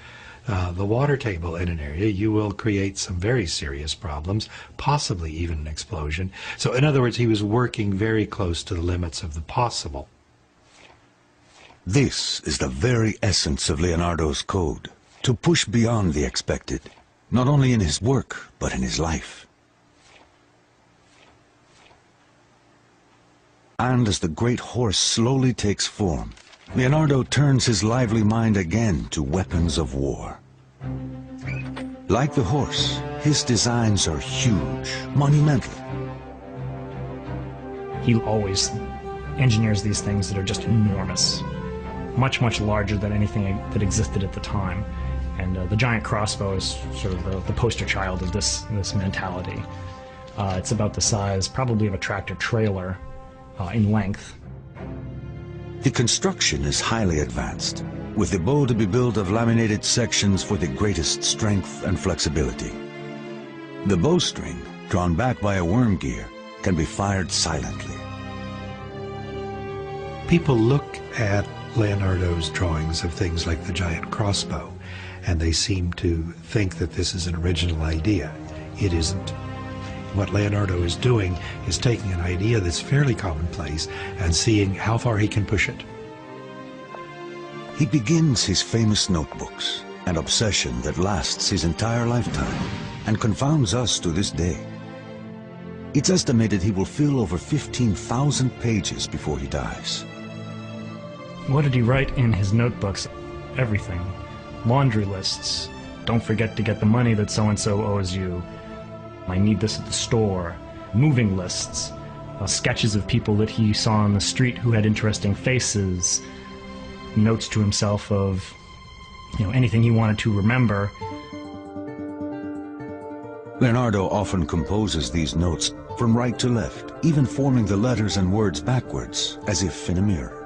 the water table in an area, you will create some very serious problems, possibly even an explosion. So in other words, he was working very close to the limits of the possible. This is the very essence of Leonardo's code, to push beyond the expected, not only in his work, but in his life. And as the great horse slowly takes form, Leonardo turns his lively mind again to weapons of war. Like the horse, his designs are huge, monumental. He always engineers these things that are just enormous, much, much larger than anything that existed at the time. And the giant crossbow is sort of the poster child of this mentality. It's about the size, probably, of a tractor trailer in length. The construction is highly advanced, with the bow to be built of laminated sections for the greatest strength and flexibility. The bowstring, drawn back by a worm gear, can be fired silently. People look at Leonardo's drawings of things like the giant crossbow, and they seem to think that this is an original idea. It isn't. What Leonardo is doing is taking an idea that's fairly commonplace and seeing how far he can push it. He begins his famous notebooks, an obsession that lasts his entire lifetime and confounds us to this day. It's estimated he will fill over 15,000 pages before he dies. What did he write in his notebooks? Everything. Laundry lists. Don't forget to get the money that so-and-so owes you. I need this at the store. Moving lists. Sketches of people that he saw on the street who had interesting faces. Notes to himself of, anything he wanted to remember. Leonardo often composes these notes from right to left, even forming the letters and words backwards, as if in a mirror.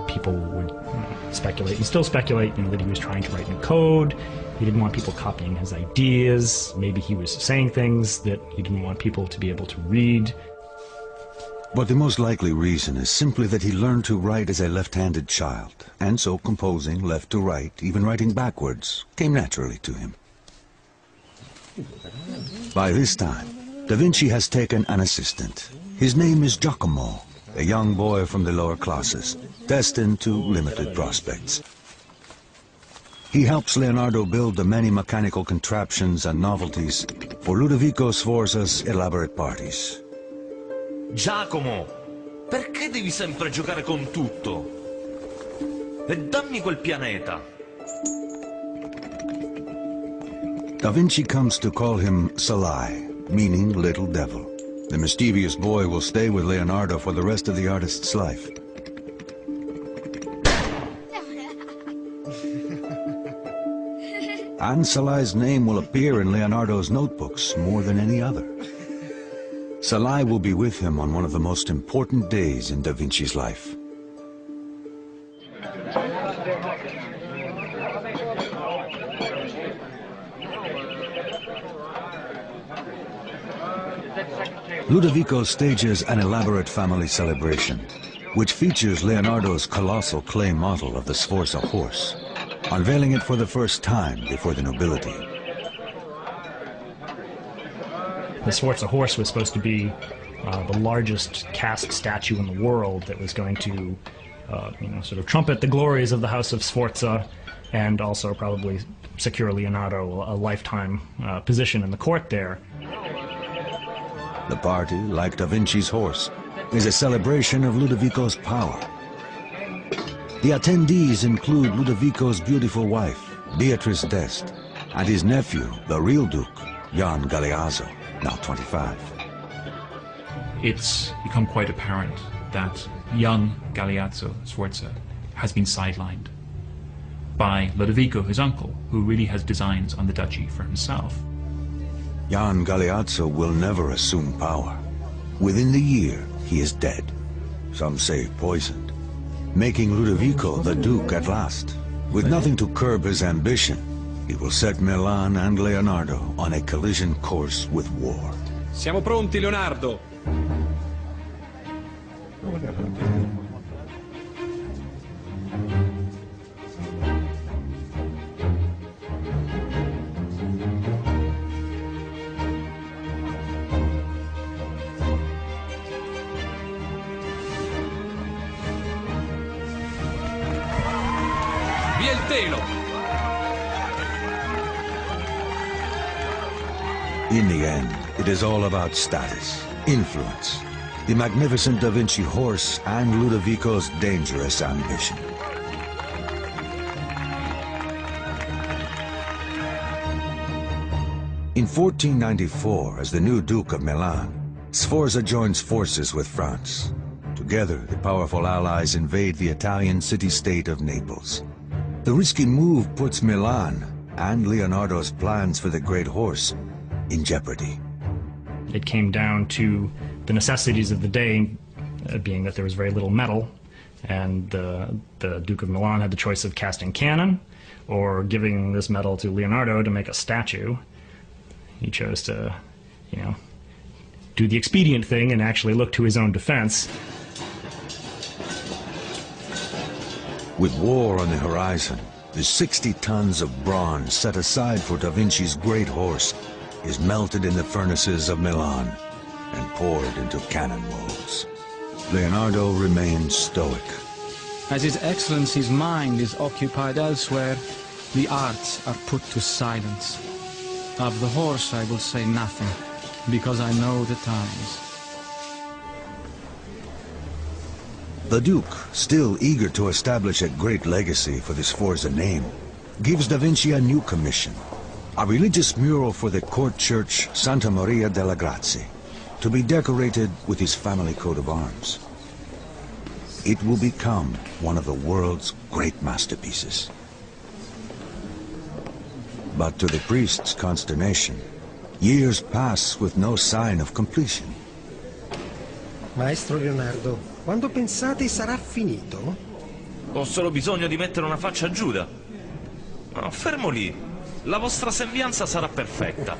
People would speculate and still speculate, that he was trying to write in code. He didn't want people copying his ideas. Maybe he was saying things that he didn't want people to be able to read. But the most likely reason is simply that he learned to write as a left-handed child, and so composing left to right, even writing backwards, came naturally to him. By this time, Da Vinci has taken an assistant. His name is Giacomo, a young boy from the lower classes, destined to limited prospects. He helps Leonardo build the many mechanical contraptions and novelties for Ludovico Sforza's elaborate parties. Giacomo, perché devi sempre giocare con tutto? E dammi quel pianeta. Da Vinci comes to call him Salai, meaning little devil. The mischievous boy will stay with Leonardo for the rest of the artist's life. And Salai's name will appear in Leonardo's notebooks more than any other. Salai will be with him on one of the most important days in Da Vinci's life. Ludovico stages an elaborate family celebration, which features Leonardo's colossal clay model of the Sforza horse, unveiling it for the first time before the nobility. The Sforza horse was supposed to be the largest cast statue in the world that was going to, sort of trumpet the glories of the House of Sforza and also probably secure Leonardo a lifetime position in the court there. The party, like Da Vinci's horse, is a celebration of Ludovico's power. The attendees include Ludovico's beautiful wife, Beatrice d'Este, and his nephew, the real Duke, Jan Galeazzo, now 25. It's become quite apparent that young Galeazzo Sforza has been sidelined by Ludovico, his uncle, who really has designs on the duchy for himself. Jan Galeazzo will never assume power. Within the year, he is dead. Some say poisoned, making Ludovico the Duke at last. With nothing to curb his ambition, he will set Milan and Leonardo on a collision course with war. Siamo pronti, Leonardo! Via il telo! In the end, it is all about status, influence, the magnificent Da Vinci horse, and Ludovico's dangerous ambition. In 1494, as the new Duke of Milan, Sforza joins forces with France. Together, the powerful allies invade the Italian city-state of Naples. The risky move puts Milan and Leonardo's plans for the Great Horse in jeopardy. It came down to the necessities of the day, being that there was very little metal, and the Duke of Milan had the choice of casting cannon or giving this metal to Leonardo to make a statue. He chose to, do the expedient thing and actually look to his own defense. With war on the horizon, the 60 tons of bronze set aside for Da Vinci's Great Horse is melted in the furnaces of Milan and poured into cannon molds. Leonardo remains stoic. As His Excellency's mind is occupied elsewhere, the arts are put to silence. Of the horse I will say nothing, because I know the times. The Duke, still eager to establish a great legacy for the Sforza name, gives Da Vinci a new commission, a religious mural for the court church Santa Maria delle Grazie, to be decorated with his family coat of arms. It will become one of the world's great masterpieces. But to the priest's consternation, years pass with no sign of completion. Maestro Leonardo, quando pensate sarà finito? Ho solo bisogno di mettere una faccia a Giuda. No, fermo lì. La vostra sembianza sarà perfetta.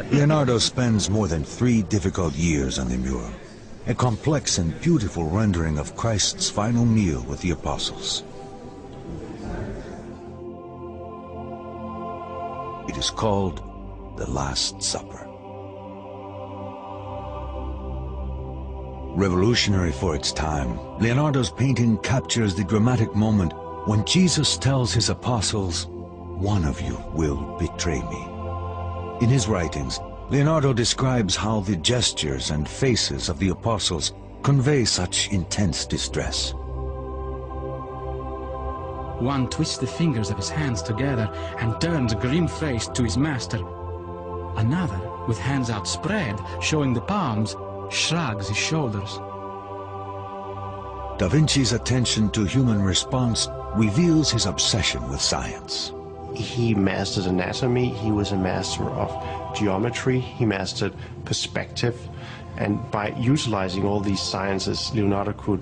Leonardo spends more than 3 difficult years on the mural, a complex and beautiful rendering of Christ's final meal with the apostles. It is called The Last Supper. Revolutionary for its time, Leonardo's painting captures the dramatic moment when Jesus tells his apostles, "One of you will betray me." In his writings, Leonardo describes how the gestures and faces of the apostles convey such intense distress. One twists the fingers of his hands together and turns grim-faced to his master. Another, with hands outspread, showing the palms, shrugs his shoulders. Da Vinci's attention to human response reveals his obsession with science. He mastered anatomy, he was a master of geometry, he mastered perspective, and by utilizing all these sciences, Leonardo could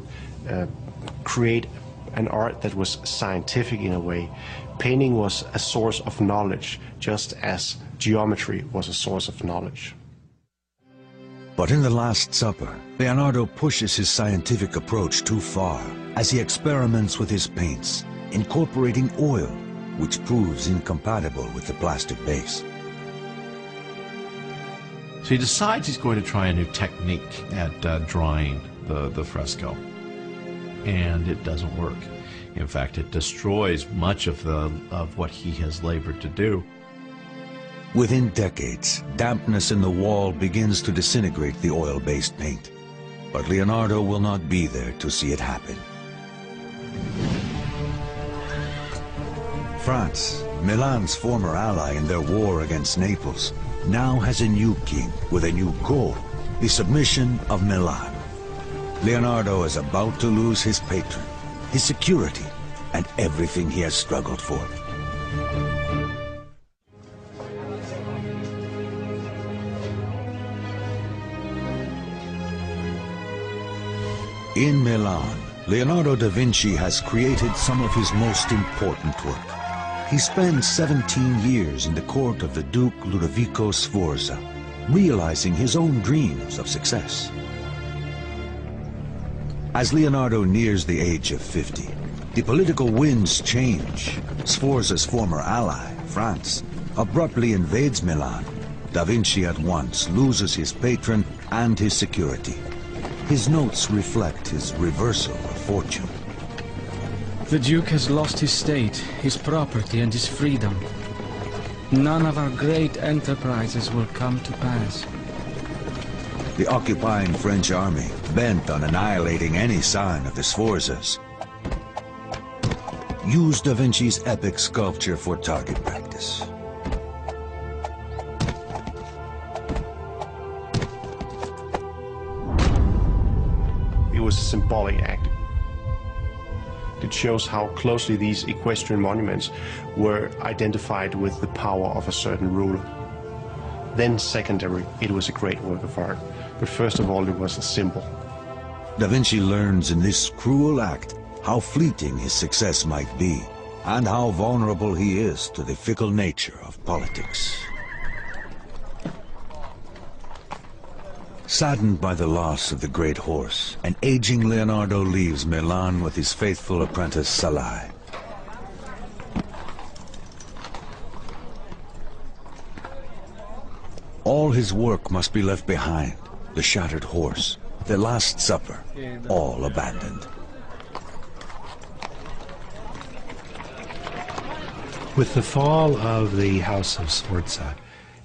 create an art that was scientific in a way. Painting was a source of knowledge, just as geometry was a source of knowledge. But in The Last Supper, Leonardo pushes his scientific approach too far as he experiments with his paints, incorporating oil, which proves incompatible with the plastic base. So he decides he's going to try a new technique at drawing the fresco, and it doesn't work. In fact, it destroys much of what he has labored to do. Within decades, dampness in the wall begins to disintegrate the oil-based paint. But Leonardo will not be there to see it happen. France, Milan's former ally in their war against Naples, now has a new king with a new goal, the submission of Milan. Leonardo is about to lose his patron, his security, and everything he has struggled for. In Milan, Leonardo da Vinci has created some of his most important work. He spends 17 years in the court of the Duke Ludovico Sforza, realizing his own dreams of success. As Leonardo nears the age of 50, the political winds change. Sforza's former ally, France, abruptly invades Milan. Da Vinci at once loses his patron and his security. His notes reflect his reversal of fortune. The Duke has lost his state, his property, and his freedom. None of our great enterprises will come to pass. The occupying French army, bent on annihilating any sign of the Sforzas, used Da Vinci's epic sculpture for target practice. It was a symbolic act. It shows how closely these equestrian monuments were identified with the power of a certain ruler. Then secondary, it was a great work of art. But first of all, it was a symbol. Da Vinci learns in this cruel act how fleeting his success might be, and how vulnerable he is to the fickle nature of politics. Saddened by the loss of the great horse, an aging Leonardo leaves Milan with his faithful apprentice Salai. All his work must be left behind. The shattered horse, the Last Supper, all abandoned. With the fall of the House of Sforza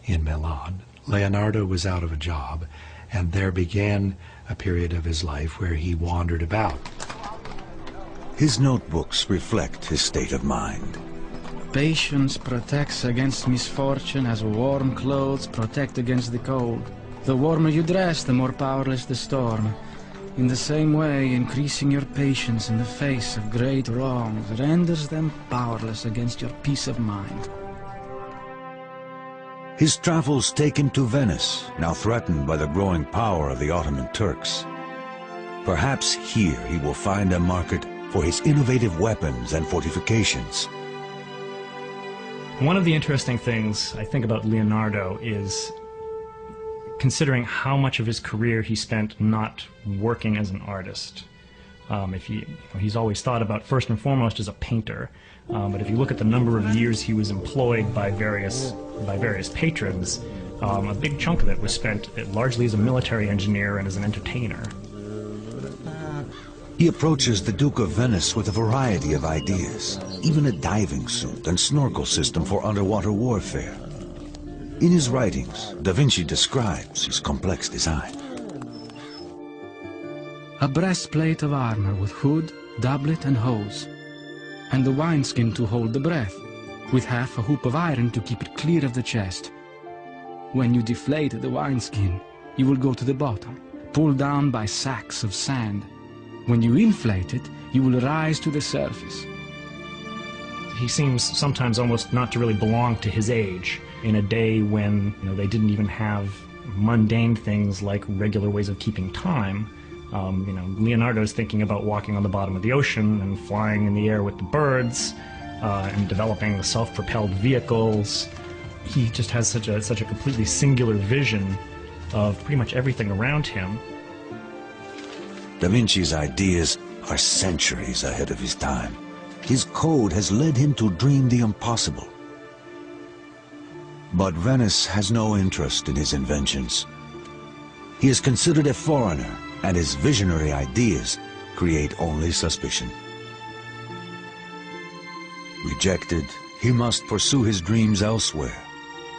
in Milan, Leonardo was out of a job, and there began a period of his life where he wandered about. His notebooks reflect his state of mind. Patience protects against misfortune as warm clothes protect against the cold. The warmer you dress, the more powerless the storm. In the same way, increasing your patience in the face of great wrongs renders them powerless against your peace of mind. His travels take him to Venice, now threatened by the growing power of the Ottoman Turks. Perhaps here he will find a market for his innovative weapons and fortifications. One of the interesting things I think about Leonardo is considering how much of his career he spent not working as an artist. He's always thought about first and foremost as a painter, but if you look at the number of years he was employed by various patrons, a big chunk of it was spent largely as a military engineer and as an entertainer. He approaches the Duke of Venice with a variety of ideas, even a diving suit and snorkel system for underwater warfare. In his writings, Da Vinci describes his complex design. A breastplate of armor with hood, doublet and hose, and the wineskin to hold the breath, with half a hoop of iron to keep it clear of the chest. When you deflate the wineskin, you will go to the bottom, pulled down by sacks of sand. When you inflate it, you will rise to the surface. He seems sometimes almost not to really belong to his age, in a day when they didn't even have mundane things like regular ways of keeping time. Leonardo's thinking about walking on the bottom of the ocean and flying in the air with the birds and developing self-propelled vehicles. He just has such a completely singular vision of pretty much everything around him. Da Vinci's ideas are centuries ahead of his time. His code has led him to dream the impossible. But Venice has no interest in his inventions. He is considered a foreigner, and his visionary ideas create only suspicion. Rejected, he must pursue his dreams elsewhere.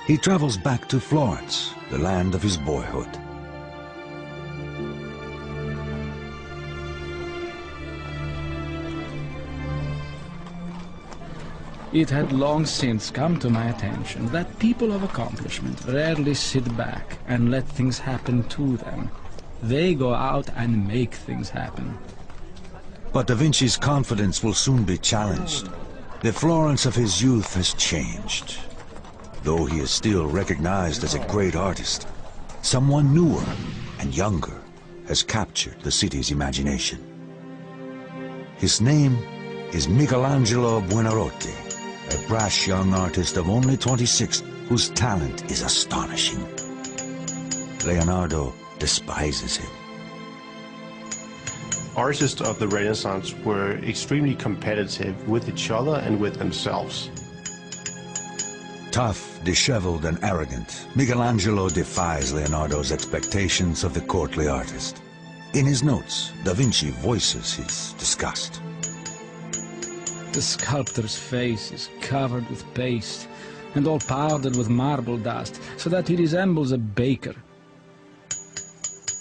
He travels back to Florence, the land of his boyhood. It had long since come to my attention that people of accomplishment rarely sit back and let things happen to them. They go out and make things happen. But Da Vinci's confidence will soon be challenged. The Florence of his youth has changed. Though he is still recognized as a great artist, someone newer and younger has captured the city's imagination. His name is Michelangelo Buonarroti, a brash young artist of only 26 whose talent is astonishing. Leonardo despises him. Artists of the Renaissance were extremely competitive with each other and with themselves. Tough, disheveled, and arrogant, Michelangelo defies Leonardo's expectations of the courtly artist. In his notes, Da Vinci voices his disgust. The sculptor's face is covered with paste and all powdered with marble dust, so that he resembles a baker.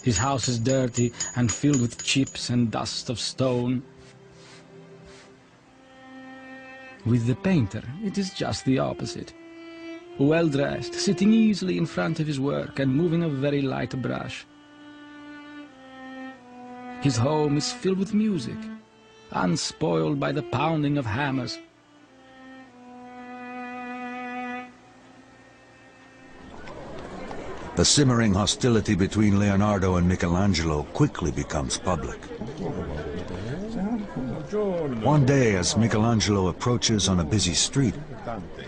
His house is dirty and filled with chips and dust of stone. With the painter, it is just the opposite. Well-dressed, sitting easily in front of his work and moving a very light brush. His home is filled with music, unspoiled by the pounding of hammers. The simmering hostility between Leonardo and Michelangelo quickly becomes public. One day, as Michelangelo approaches on a busy street,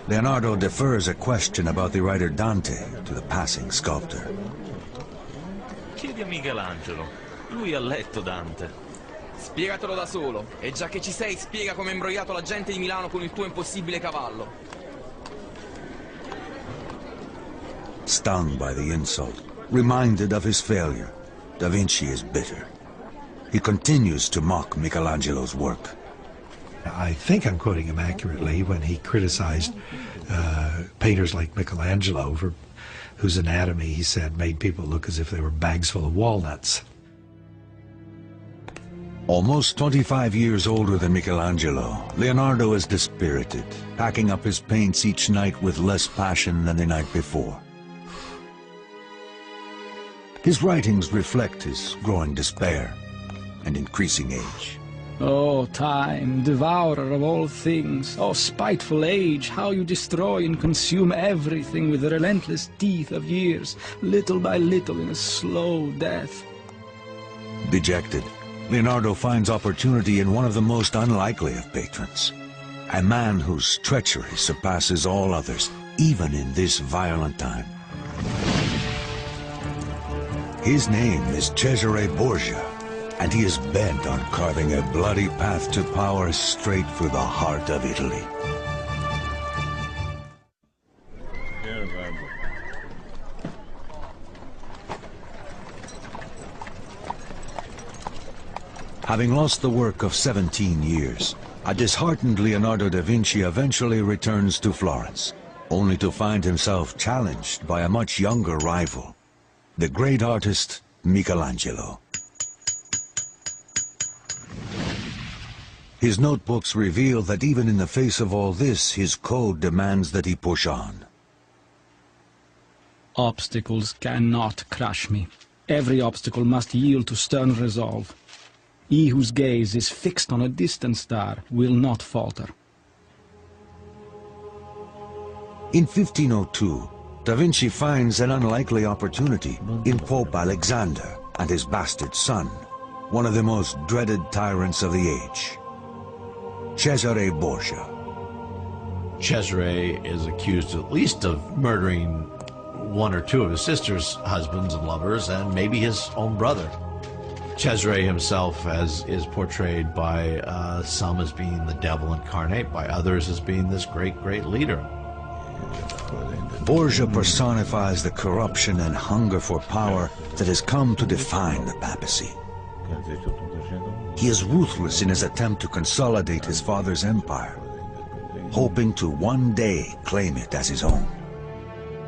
Leonardo defers a question about the writer Dante to the passing sculptor. Chiedi a Michelangelo. Lui ha letto Dante. Spiegatelo da solo. E già che ci sei, spiega come hai imbrogliato la gente di Milano con il tuo impossibile cavallo. Stung by the insult, reminded of his failure, Da Vinci is bitter. He continues to mock Michelangelo's work. I think I'm quoting him accurately when he criticized painters like Michelangelo, for whose anatomy, he said, made people look as if they were bags full of walnuts. Almost 25 years older than Michelangelo, Leonardo is dispirited, packing up his paints each night with less passion than the night before. His writings reflect his growing despair and increasing age. Oh, time, devourer of all things, oh, spiteful age, how you destroy and consume everything with the relentless teeth of years, little by little in a slow death. Dejected, Leonardo finds opportunity in one of the most unlikely of patrons, a man whose treachery surpasses all others, even in this violent time. His name is Cesare Borgia, and he is bent on carving a bloody path to power straight through the heart of Italy. Having lost the work of 17 years, a disheartened Leonardo da Vinci eventually returns to Florence, only to find himself challenged by a much younger rival, the great artist Michelangelo. His notebooks reveal that even in the face of all this, his code demands that he push on. Obstacles cannot crush me. Every obstacle must yield to stern resolve. He whose gaze is fixed on a distant star will not falter. In 1502, Da Vinci finds an unlikely opportunity in Pope Alexander and his bastard son, one of the most dreaded tyrants of the age, Cesare Borgia. Cesare is accused at least of murdering one or two of his sister's husbands and lovers, and maybe his own brother. Cesare himself is portrayed by some as being the devil incarnate, by others as being this great leader. Borgia personifies the corruption and hunger for power that has come to define the papacy. He is ruthless in his attempt to consolidate his father's empire, hoping to one day claim it as his own.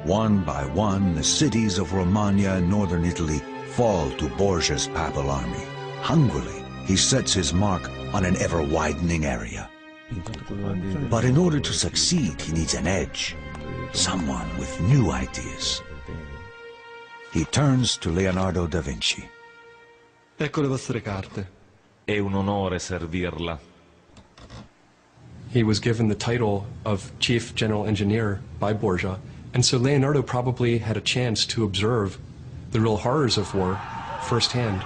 One by one, the cities of Romagna and northern Italy fall to Borgia's papal army. Hungrily, he sets his mark on an ever-widening area. But in order to succeed, he needs an edge, someone with new ideas. He turns to Leonardo da Vinci. Ecco le vostre carte. È un onore servirla. He was given the title of Chief General Engineer by Borgia, and so Leonardo probably had a chance to observe the real horrors of war firsthand.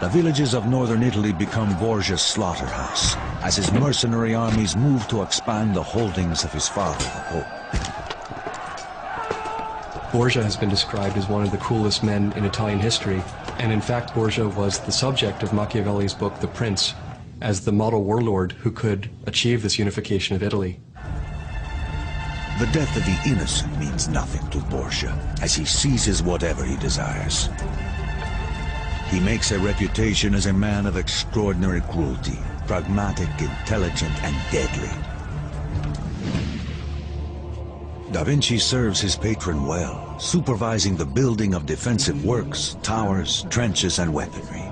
The villages of northern Italy become Borgia's slaughterhouse, as his mercenary armies move to expand the holdings of his father, the Pope. Borgia has been described as one of the cruelest men in Italian history, and in fact Borgia was the subject of Machiavelli's book The Prince, as the model warlord who could achieve this unification of Italy. The death of the innocent means nothing to Borgia, as he seizes whatever he desires. He makes a reputation as a man of extraordinary cruelty, pragmatic, intelligent, and deadly. Da Vinci serves his patron well, supervising the building of defensive works, towers, trenches, and weaponry.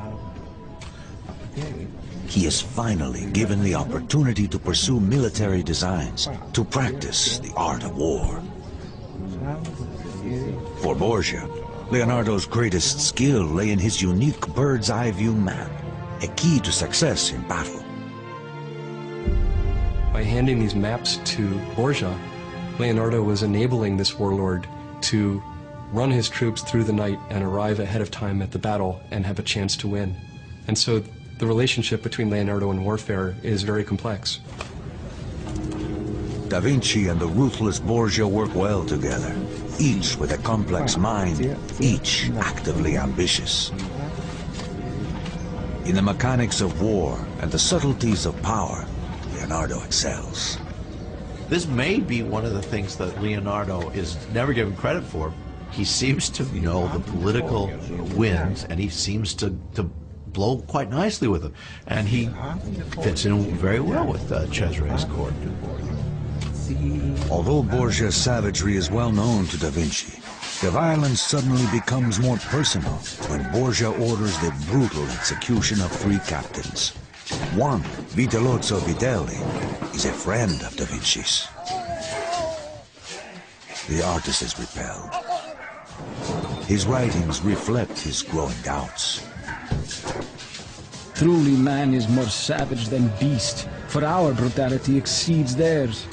He is finally given the opportunity to pursue military designs, to practice the art of war. For Borgia, Leonardo's greatest skill lay in his unique bird's-eye view map, a key to success in battle. By handing these maps to Borgia, Leonardo was enabling this warlord to run his troops through the night and arrive ahead of time at the battle and have a chance to win. And so the relationship between Leonardo and warfare is very complex. Da Vinci and the ruthless Borgia work well together, each with a complex mind, each actively ambitious. In the mechanics of war and the subtleties of power, Leonardo excels. This may be one of the things that Leonardo is never given credit for. He seems to know the political winds, and he seems to blow quite nicely with them. And he fits in very well with Cesare's court. Although Borgia's savagery is well known to Da Vinci, the violence suddenly becomes more personal when Borgia orders the brutal execution of 3 captains. One, Vitellozzo Vitelli, is a friend of Da Vinci's. The artist is repelled. His writings reflect his growing doubts. Truly man is more savage than beast, for our brutality exceeds theirs.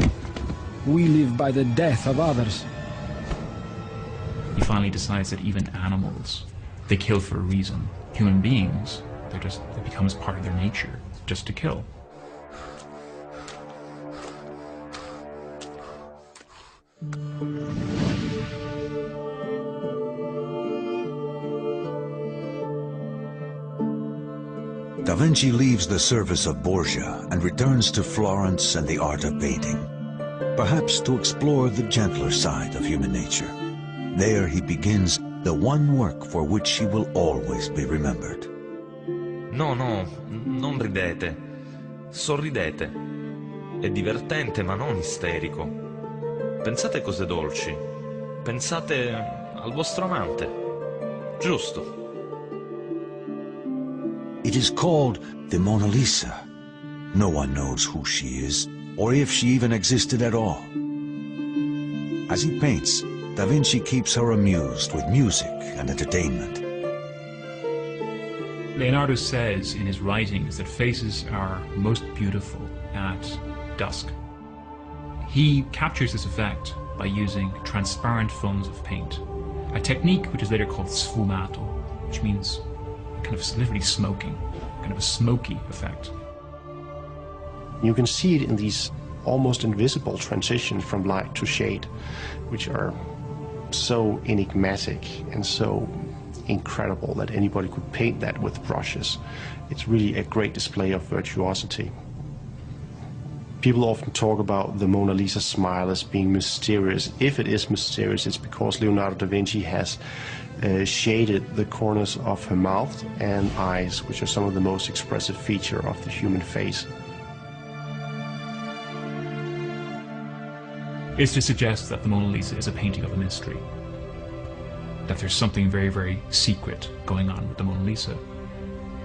We live by the death of others. he finally decides that even animals, they kill for a reason. Human beings, it becomes part of their nature, just to kill. Da Vinci leaves the service of Borgia and returns to Florence and the art of painting, perhaps to explore the gentler side of human nature. There he begins the one work for which he will always be remembered. No, non ridete. Sorridete. È divertente ma non isterico. Pensate cose dolci. Pensate al vostro amante. Giusto. It is called the Mona Lisa. No one knows who she is, or if she even existed at all. As he paints, Da Vinci keeps her amused with music and entertainment. Leonardo says in his writings that faces are most beautiful at dusk. He captures this effect by using transparent films of paint, a technique which is later called sfumato, which means kind of literally smoking, kind of a smoky effect. You can see it in these almost invisible transitions from light to shade, which are so enigmatic and so incredible that anybody could paint that with brushes. It's really a great display of virtuosity. People often talk about the Mona Lisa smile as being mysterious. If it is mysterious, it's because Leonardo da Vinci has shaded the corners of her mouth and eyes, which are some of the most expressive features of the human face. Is to suggest that the Mona Lisa is a painting of a mystery, that there's something very, very secret going on with the Mona Lisa.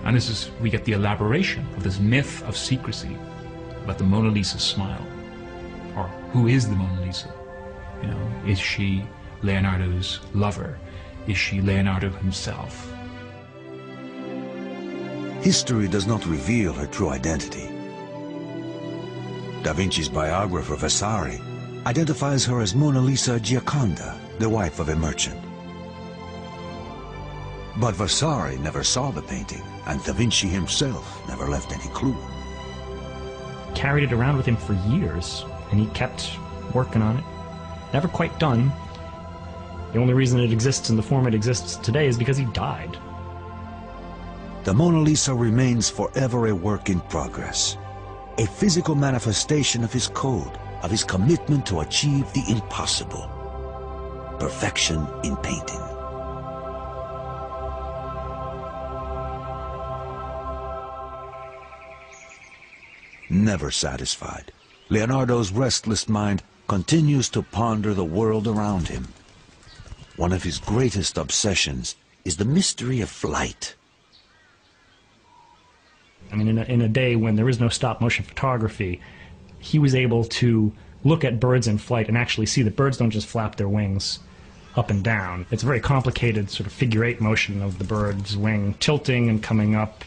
And this is, we get the elaboration of this myth of secrecy about the Mona Lisa's smile. Or who is the Mona Lisa? You know, is she Leonardo's lover? Is she Leonardo himself? History does not reveal her true identity. Da Vinci's biographer Vasari identifies her as Mona Lisa Gioconda, the wife of a merchant. But Vasari never saw the painting, and Da Vinci himself never left any clue. Carried it around with him for years, and he kept working on it. Never quite done. The only reason it exists in the form it exists today is because he died. The Mona Lisa remains forever a work in progress, a physical manifestation of his code, of his commitment to achieve the impossible, perfection in painting. Never satisfied, Leonardo's restless mind continues to ponder the world around him. One of his greatest obsessions is the mystery of flight. I mean, in a day when there is no stop-motion photography, he was able to look at birds in flight and actually see that birds don't just flap their wings up and down. It's a very complicated sort of figure-8 motion of the bird's wing tilting and coming up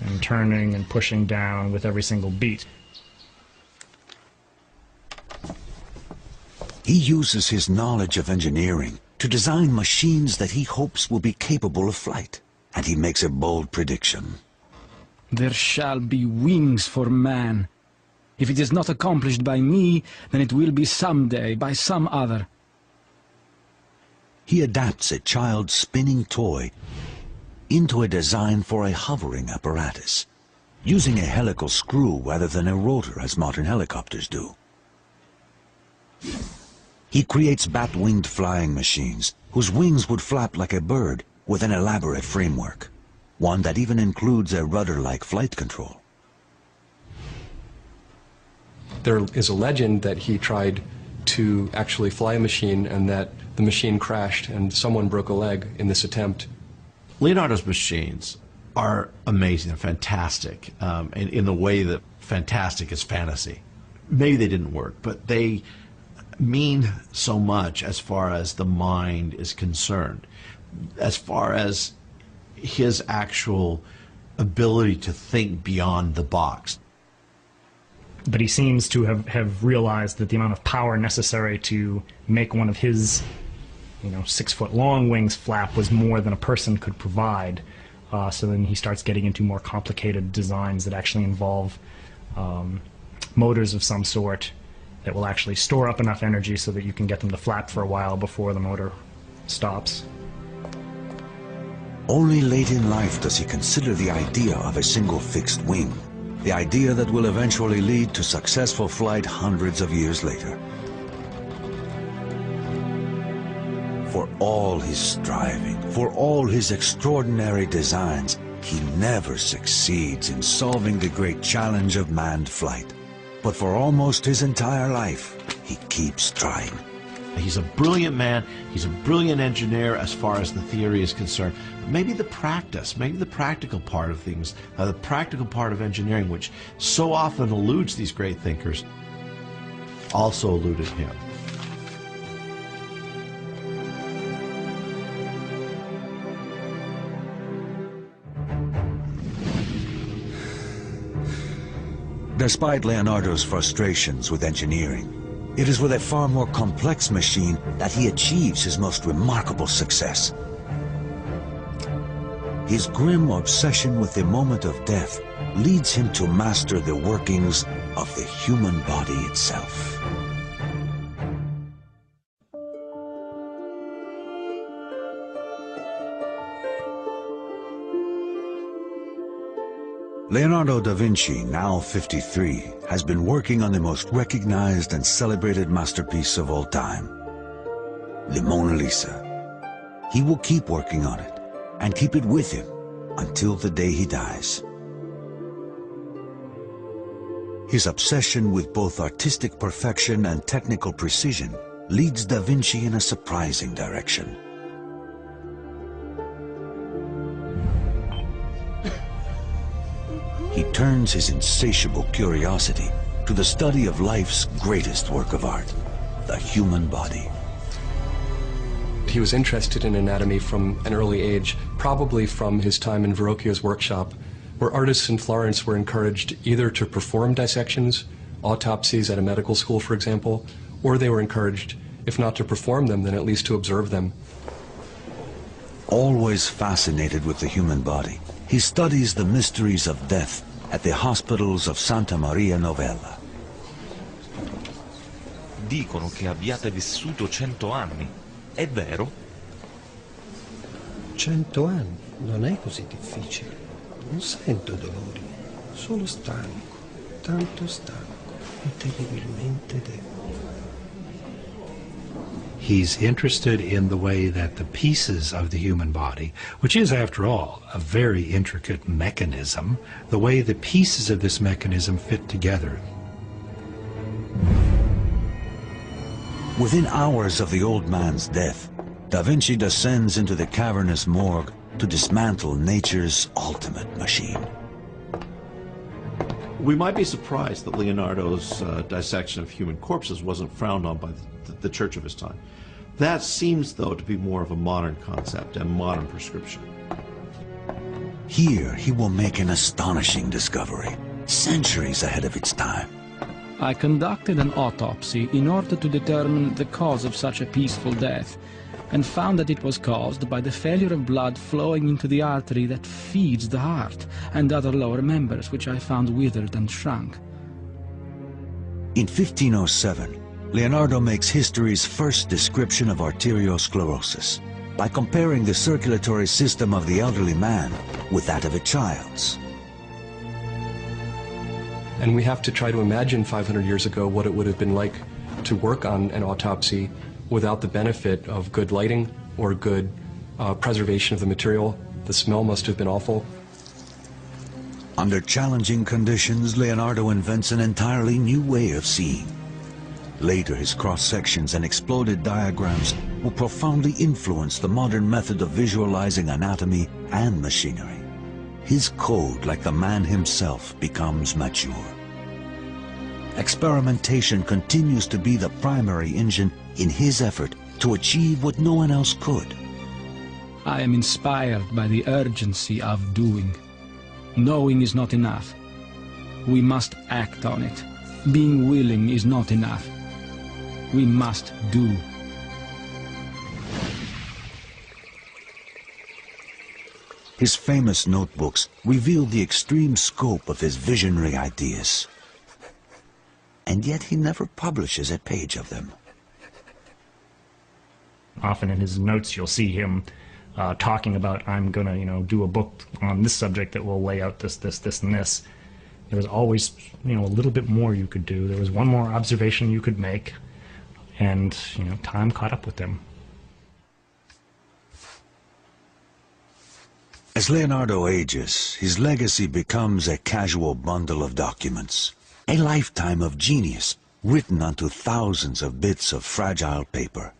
and turning and pushing down with every single beat. He uses his knowledge of engineering to design machines that he hopes will be capable of flight, and he makes a bold prediction. There shall be wings for man. If it is not accomplished by me, then it will be someday by some other. He adapts a child's spinning toy into a design for a hovering apparatus, using a helical screw rather than a rotor as modern helicopters do. He creates bat-winged flying machines whose wings would flap like a bird with an elaborate framework, one that even includes a rudder-like flight control. There is a legend that he tried to actually fly a machine and that the machine crashed and someone broke a leg in this attempt. Leonardo's machines are amazing and fantastic in the way that fantastic is fantasy. Maybe they didn't work, but they mean so much as far as the mind is concerned, as far as his actual ability to think beyond the box. But he seems to have realized that the amount of power necessary to make one of his 6-foot-long wings flap was more than a person could provide. So then he starts getting into more complicated designs that actually involve motors of some sort that will actually store up enough energy so that you can get them to flap for a while before the motor stops. Only late in life does he consider the idea of a single fixed wing, the idea that will eventually lead to successful flight hundreds of years later. For all his striving, for all his extraordinary designs, he never succeeds in solving the great challenge of manned flight. But for almost his entire life, he keeps trying. He's a brilliant man, he's a brilliant engineer as far as the theory is concerned. But maybe the practice, maybe the practical part of things, the practical part of engineering, which so often eludes these great thinkers, also eluded him. Despite Leonardo's frustrations with engineering, it is with a far more complex machine that he achieves his most remarkable success. His grim obsession with the moment of death leads him to master the workings of the human body itself. Leonardo da Vinci, now 53, has been working on the most recognized and celebrated masterpiece of all time, the Mona Lisa. He will keep working on it and keep it with him until the day he dies. His obsession with both artistic perfection and technical precision leads da Vinci in a surprising direction. He turns his insatiable curiosity to the study of life's greatest work of art, the human body. He was interested in anatomy from an early age, probably from his time in Verrocchio's workshop, where artists in Florence were encouraged either to perform dissections, autopsies at a medical school, for example, or they were encouraged, if not to perform them, then at least to observe them. Always fascinated with the human body, he studies the mysteries of death at the hospitals of Santa Maria Novella. Dicono che abbiate vissuto 100 anni. È vero? 100 anni? Non è così difficile. Non sento dolori, solo stanco, tanto stanco e terribilmente debole. He's interested in the way that the pieces of the human body, which is, after all, a very intricate mechanism, the way the pieces of this mechanism fit together. Within hours of the old man's death, Da Vinci descends into the cavernous morgue to dismantle nature's ultimate machine. We might be surprised that Leonardo's dissection of human corpses wasn't frowned on by the church of his time. That seems, though, to be more of a modern concept and modern prescription. Here he will make an astonishing discovery, centuries ahead of its time. I conducted an autopsy in order to determine the cause of such a peaceful death, and found that it was caused by the failure of blood flowing into the artery that feeds the heart and other lower members, which I found withered and shrunk. In 1507, Leonardo makes history's first description of arteriosclerosis by comparing the circulatory system of the elderly man with that of a child's. And we have to try to imagine 500 years ago what it would have been like to work on an autopsy without the benefit of good lighting or good preservation of the material. The smell must have been awful. Under challenging conditions, Leonardo invents an entirely new way of seeing. Later, his cross-sections and exploded diagrams will profoundly influence the modern method of visualizing anatomy and machinery. His code, like the man himself, becomes mature. Experimentation continues to be the primary engine in his effort to achieve what no one else could. I am inspired by the urgency of doing. Knowing is not enough. We must act on it. Being willing is not enough. We must do. His famous notebooks reveal the extreme scope of his visionary ideas. And yet he never publishes a page of them. Often in his notes you'll see him talking about, I'm going to, do a book on this subject that will lay out this, and this. There was always, a little bit more you could do. There was one more observation you could make, and, time caught up with him. As Leonardo ages, his legacy becomes a casual bundle of documents, a lifetime of genius written onto thousands of bits of fragile paper,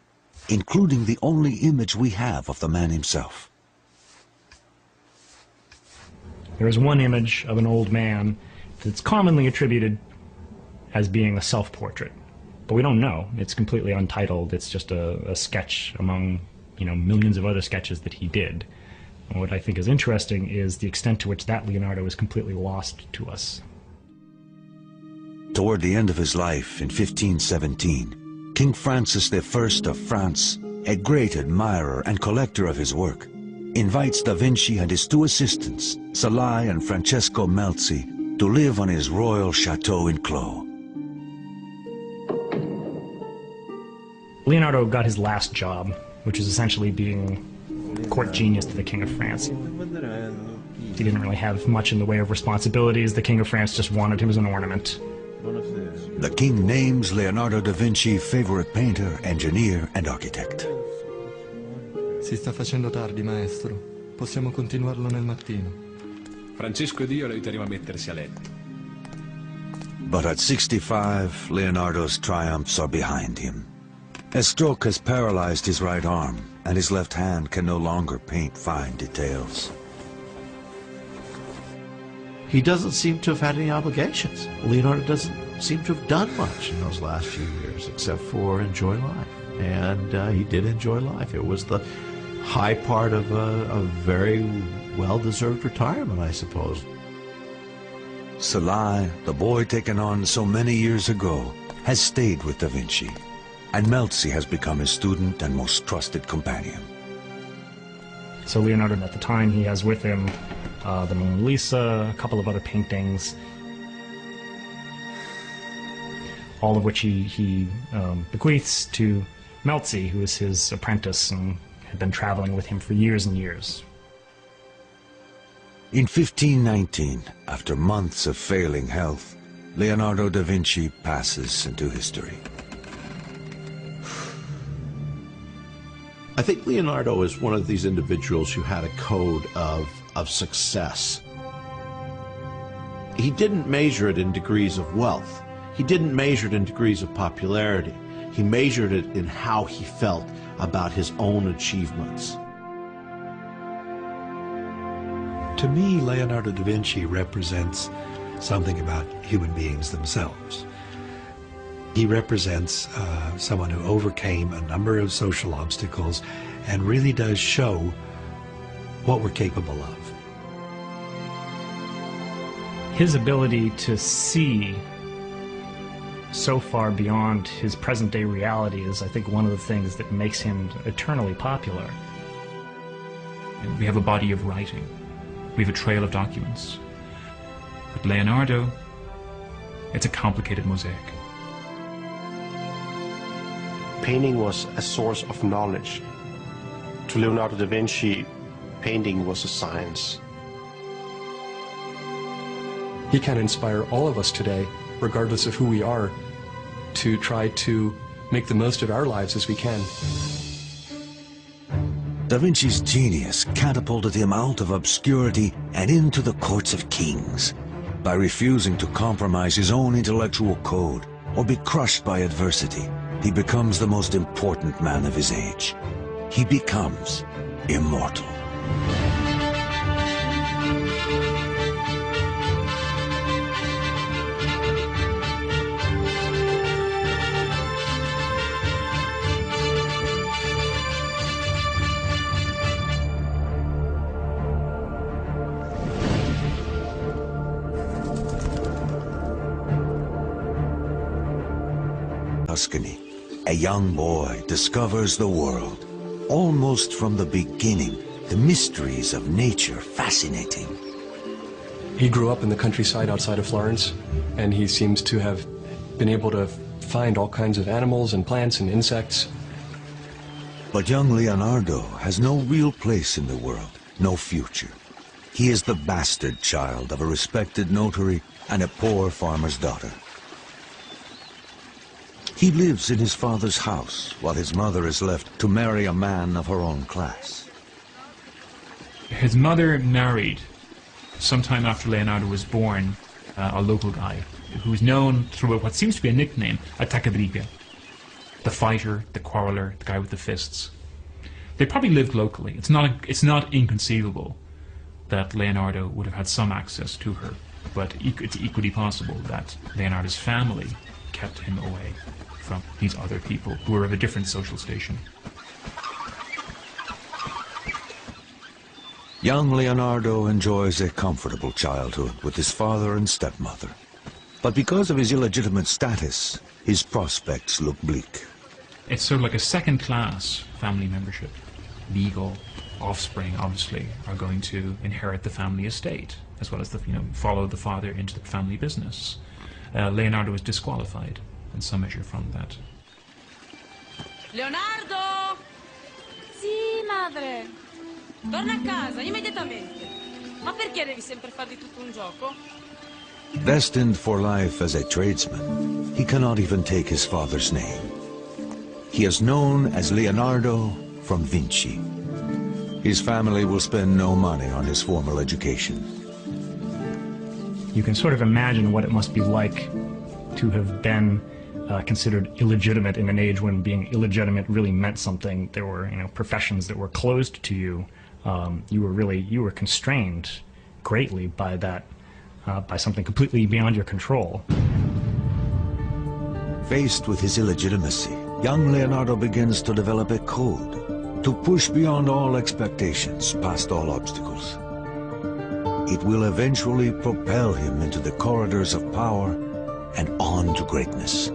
including the only image we have of the man himself. There is one image of an old man that's commonly attributed as being a self-portrait, but we don't know. It's completely untitled. It's just a sketch among, millions of other sketches that he did. And what I think is interesting is the extent to which that Leonardo is completely lost to us. Toward the end of his life in 1517, King Francis I of France, a great admirer and collector of his work, invites Da Vinci and his two assistants, Szalay and Francesco Melzi, to live on his royal chateau in Clos. Leonardo got his last job, which is essentially being court genius to the King of France. He didn't really have much in the way of responsibilities. The King of France just wanted him as an ornament. The king names Leonardo da Vinci favorite painter, engineer, and architect. Si sta facendo tardi, maestro. Possiamo continuarlo nel mattino. Francesco ed io lo aiuteremo a mettersi a letto. But at 65, Leonardo's triumphs are behind him. A stroke has paralyzed his right arm, and his left hand can no longer paint fine details. He doesn't seem to have had any obligations. Leonardo doesn't seem to have done much in those last few years, except for enjoy life. And he did enjoy life. It was the high part of a very well-deserved retirement, I suppose. Szalay, the boy taken on so many years ago, has stayed with Da Vinci, and Melzi has become his student and most trusted companion. So Leonardo, at the time, he has with him the Mona Lisa, a couple of other paintings, all of which he bequeaths to Melzi, who is his apprentice and had been traveling with him for years and years. In 1519, after months of failing health, Leonardo da Vinci passes into history. I think Leonardo is one of these individuals who had a code of success. He didn't measure it in degrees of wealth. He didn't measure it in degrees of popularity. He measured it in how he felt about his own achievements. To me, Leonardo da Vinci represents something about human beings themselves. He represents someone who overcame a number of social obstacles and really does show what we're capable of. His ability to see so far beyond his present-day reality is, I think, one of the things that makes him eternally popular. We have a body of writing. We have a trail of documents. But Leonardo, it's a complicated mosaic. Painting was a source of knowledge. To Leonardo da Vinci, painting was a science. He can inspire all of us today, regardless of who we are, to try to make the most of our lives as we can. Da Vinci's genius catapulted him out of obscurity and into the courts of kings. By refusing to compromise his own intellectual code or be crushed by adversity, he becomes the most important man of his age. He becomes immortal. Tuscany, a young boy discovers the world. Almost from the beginning, the mysteries of nature fascinating. He grew up in the countryside outside of Florence, and he seems to have been able to find all kinds of animals and plants and insects. But young Leonardo has no real place in the world, no future. He is the bastard child of a respected notary and a poor farmer's daughter. He lives in his father's house, while his mother is left to marry a man of her own class. His mother married, sometime after Leonardo was born, a local guy who was known through what seems to be a nickname, Attaccabriga. The fighter, the quarreler, the guy with the fists. They probably lived locally. It's not inconceivable that Leonardo would have had some access to her, but it's equally possible that Leonardo's family kept him away from these other people who were of a different social station. Young Leonardo enjoys a comfortable childhood with his father and stepmother. But because of his illegitimate status, his prospects look bleak. It's sort of like a second-class family membership. Legal offspring, obviously, are going to inherit the family estate, as well as follow the father into the family business. Leonardo is disqualified in some measure from that. Leonardo! Sì, madre. Torna a casa, immediatamente. Ma perché devi sempre far di tutto un gioco? Destined for life as a tradesman, he cannot even take his father's name. He is known as Leonardo from Vinci. His family will spend no money on his formal education. You can sort of imagine what it must be like to have been considered illegitimate in an age when being illegitimate really meant something. There were, professions that were closed to you. You were constrained greatly by that, by something completely beyond your control. Faced with his illegitimacy, young Leonardo begins to develop a code to push beyond all expectations, past all obstacles. It will eventually propel him into the corridors of power and on to greatness.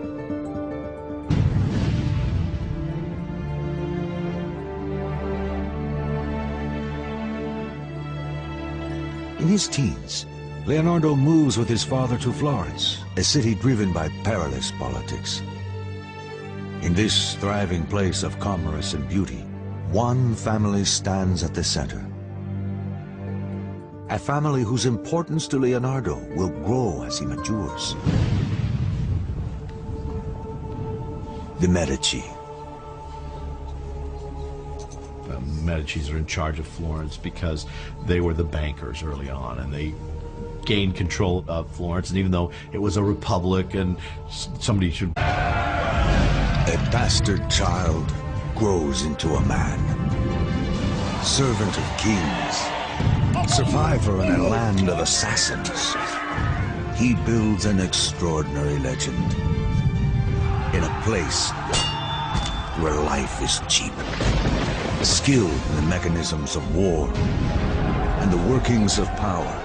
In his teens, Leonardo moves with his father to Florence, a city driven by perilous politics. In this thriving place of commerce and beauty, one family stands at the center. A family whose importance to Leonardo will grow as he matures. The Medici. Medicis are in charge of Florence because they were the bankers early on, and they gained control of Florence. And even though it was a republic and somebody should... A bastard child grows into a man. Servant of kings. Survivor in a land of assassins. He builds an extraordinary legend. In a place where life is cheap. Skilled in the mechanisms of war and the workings of power,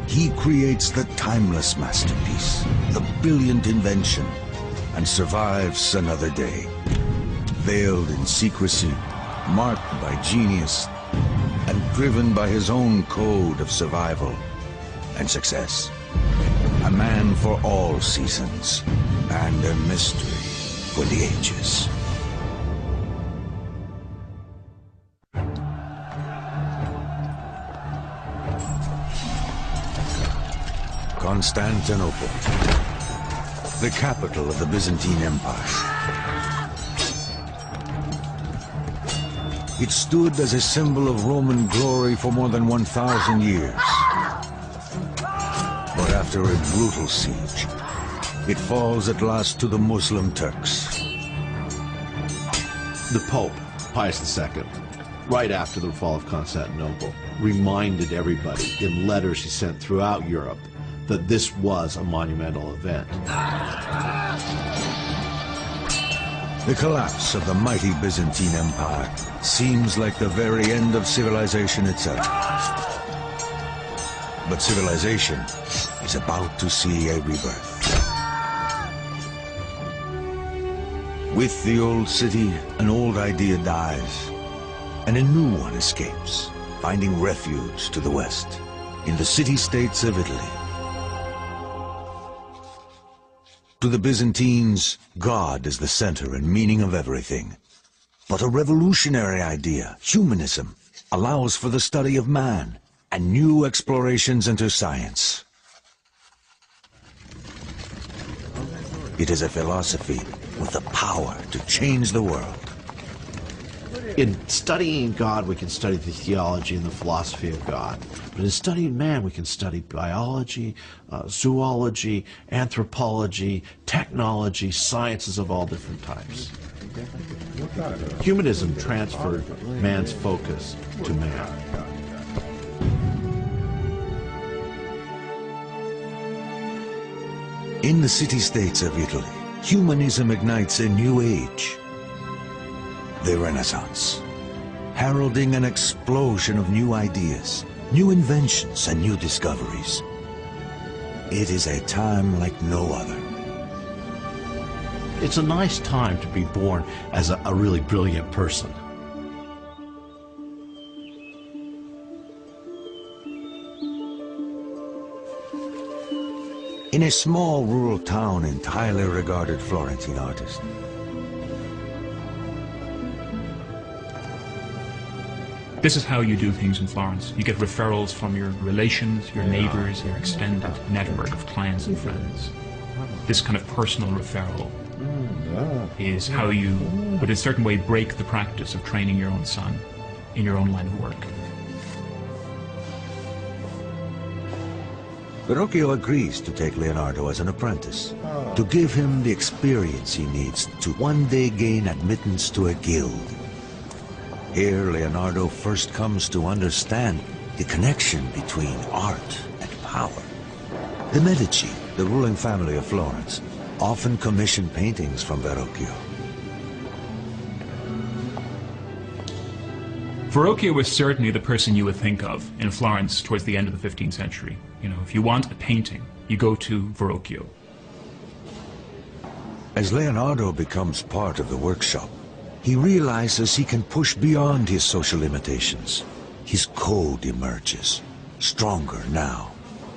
he creates the timeless masterpiece, the brilliant invention, and survives another day. Veiled in secrecy, marked by genius, and driven by his own code of survival and success. A man for all seasons, and a mystery for the ages. Constantinople, the capital of the Byzantine Empire. It stood as a symbol of Roman glory for more than 1,000 years. But after a brutal siege, it falls at last to the Muslim Turks. The Pope, Pius II, right after the fall of Constantinople, reminded everybody in letters he sent throughout Europe that this was a monumental event. The collapse of the mighty Byzantine Empire seems like the very end of civilization itself. But civilization is about to see a rebirth. With the old city, an old idea dies, and a new one escapes, finding refuge to the west, in the city-states of Italy. To the Byzantines, God is the center and meaning of everything. But a revolutionary idea, humanism, allows for the study of man and new explorations into science. It is a philosophy with the power to change the world. In studying God, we can study the theology and the philosophy of God. But in studying man, we can study biology, zoology, anthropology, technology, sciences of all different types. Humanism transferred man's focus to man. In the city-states of Italy, humanism ignites a new age, the Renaissance, heralding an explosion of new ideas, new inventions, and new discoveries. It is a time like no other. It's a nice time to be born as a really brilliant person. In a small rural town in highly regarded Florentine artist, This is how you do things in Florence. You get referrals from your relations, your neighbors, your extended network of clients and friends. This kind of personal referral is how you would in a certain way break the practice of training your own son in your own line of work. Verrocchio agrees to take Leonardo as an apprentice, to give him the experience he needs to one day gain admittance to a guild. Here, Leonardo first comes to understand the connection between art and power. The Medici, the ruling family of Florence, often commissioned paintings from Verrocchio. Verrocchio was certainly the person you would think of in Florence towards the end of the 15th century. You know, if you want a painting, you go to Verrocchio. As Leonardo becomes part of the workshop, he realizes he can push beyond his social limitations. His code emerges, stronger now.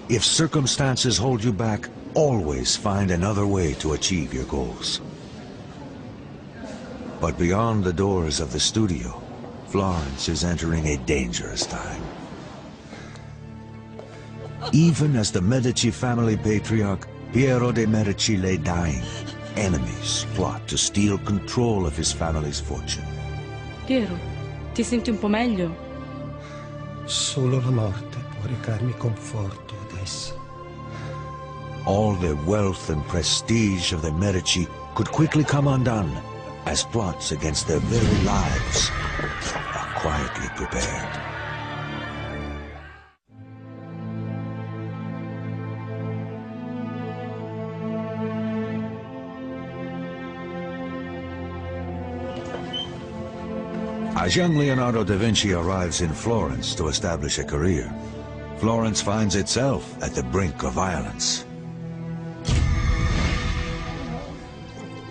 If circumstances hold you back, always find another way to achieve your goals. But beyond the doors of the studio, Florence is entering a dangerous time. Even as the Medici family patriarch, Piero de' Medici, lay dying, enemies plot to steal control of his family's fortune. Piero, ti senti un po' meglio? Solo la morte può recarmi conforto adesso. All the wealth and prestige of the Medici could quickly come undone as plots against their very lives are quietly prepared. As young Leonardo da Vinci arrives in Florence to establish a career, Florence finds itself at the brink of violence.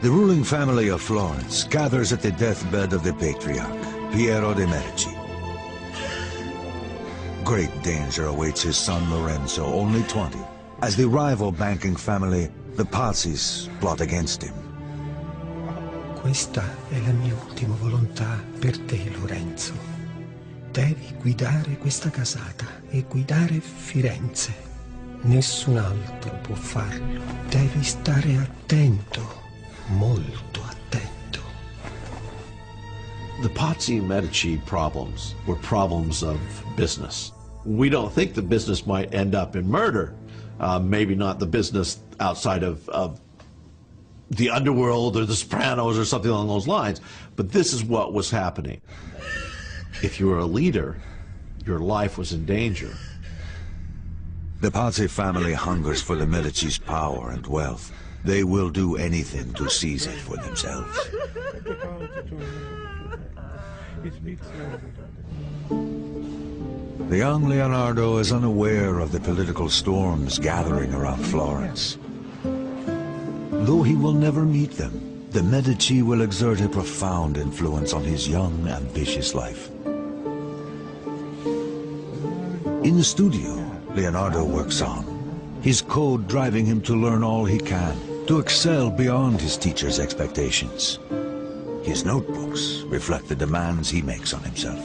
The ruling family of Florence gathers at the deathbed of the patriarch, Piero de' Medici. Great danger awaits his son Lorenzo, only 20, as the rival banking family, the Pazzis, plot against him. Questa è la mia ultima volontà per te, Lorenzo. Devi guidare questa casata e guidare Firenze. Nessun altro può farlo. Devi stare attento, molto attento. The Pazzi Medici problems were problems of business. We don't think the business might end up in murder. Maybe not the business outside of the underworld or the Sopranos or something along those lines, but this is what was happening. If you were a leader, your life was in danger. The Pazzi family hungers for the Medici's power and wealth. They will do anything to seize it for themselves. The young Leonardo is unaware of the political storms gathering around Florence. Though he will never meet them, the Medici will exert a profound influence on his young, ambitious life. In the studio, Leonardo works on, his code driving him to learn all he can, to excel beyond his teacher's expectations. His notebooks reflect the demands he makes on himself.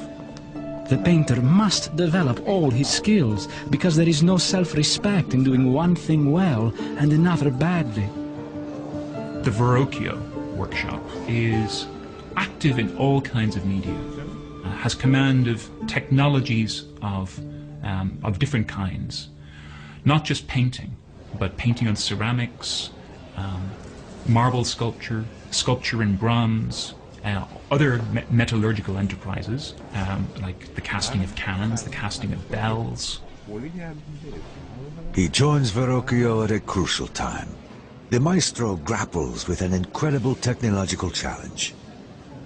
The painter must develop all his skills, because there is no self-respect in doing one thing well and another badly. The Verrocchio workshop is active in all kinds of media, has command of technologies of different kinds. Not just painting, but painting on ceramics, marble sculpture, sculpture in bronze, other metallurgical enterprises, like the casting of cannons, the casting of bells. He joins Verrocchio at a crucial time. The maestro grapples with an incredible technological challenge.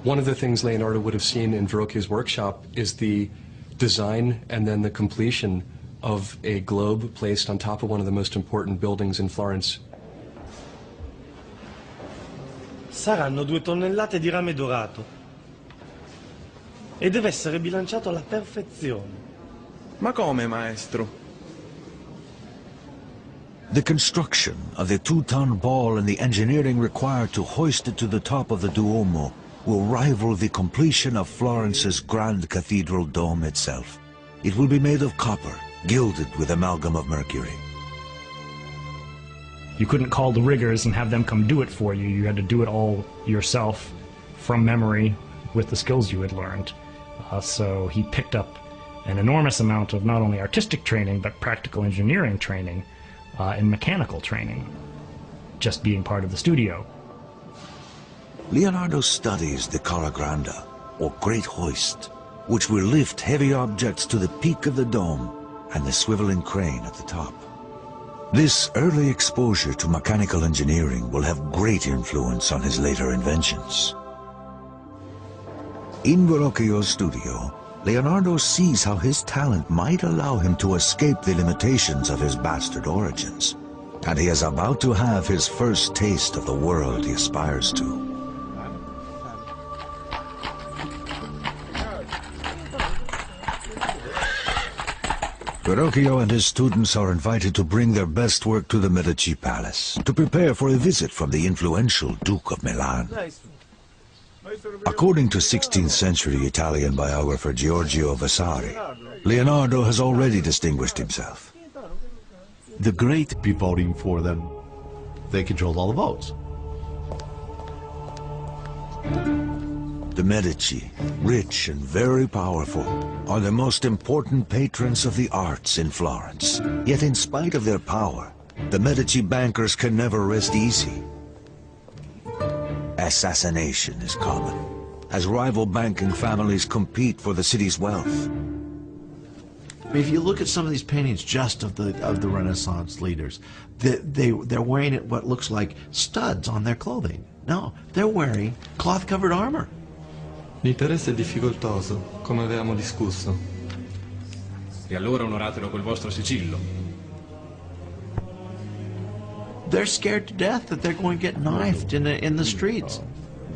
One of the things Leonardo would have seen in Verrocchio's workshop is the design and then the completion of a globe placed on top of one of the most important buildings in Florence. Saranno 2 tonnellate di rame dorato e deve essere bilanciato alla perfezione. Ma come, maestro? The construction of the 2-ton ball and the engineering required to hoist it to the top of the Duomo will rival the completion of Florence's Grand Cathedral dome itself. It will be made of copper, gilded with amalgam of mercury. You couldn't call the riggers and have them come do it for you. You had to do it all yourself from memory with the skills you had learned. So he picked up an enormous amount of not only artistic training, but practical engineering training and mechanical training, just being part of the studio. Leonardo studies the Cara Granda, or Great Hoist, which will lift heavy objects to the peak of the dome and the swiveling crane at the top. This early exposure to mechanical engineering will have great influence on his later inventions. In Verrocchio's studio, Leonardo sees how his talent might allow him to escape the limitations of his bastard origins, and he is about to have his first taste of the world he aspires to. Verrocchio and his students are invited to bring their best work to the Medici Palace, to prepare for a visit from the influential Duke of Milan. According to 16th century Italian biographer Giorgio Vasari, Leonardo has already distinguished himself. The great be voting for them. They controlled all the votes. The Medici, rich and very powerful, are the most important patrons of the arts in Florence. Yet in spite of their power, the Medici bankers can never rest easy. Assassination is common, as rival banking families compete for the city's wealth. I mean, if you look at some of these paintings just of the Renaissance leaders, they're wearing what looks like studs on their clothing. No, they're wearing cloth-covered armor. L'interesse è difficoltoso, come avevamo discusso. E allora onoratelo col vostro sigillo. They're scared to death that they're going to get knifed in the streets.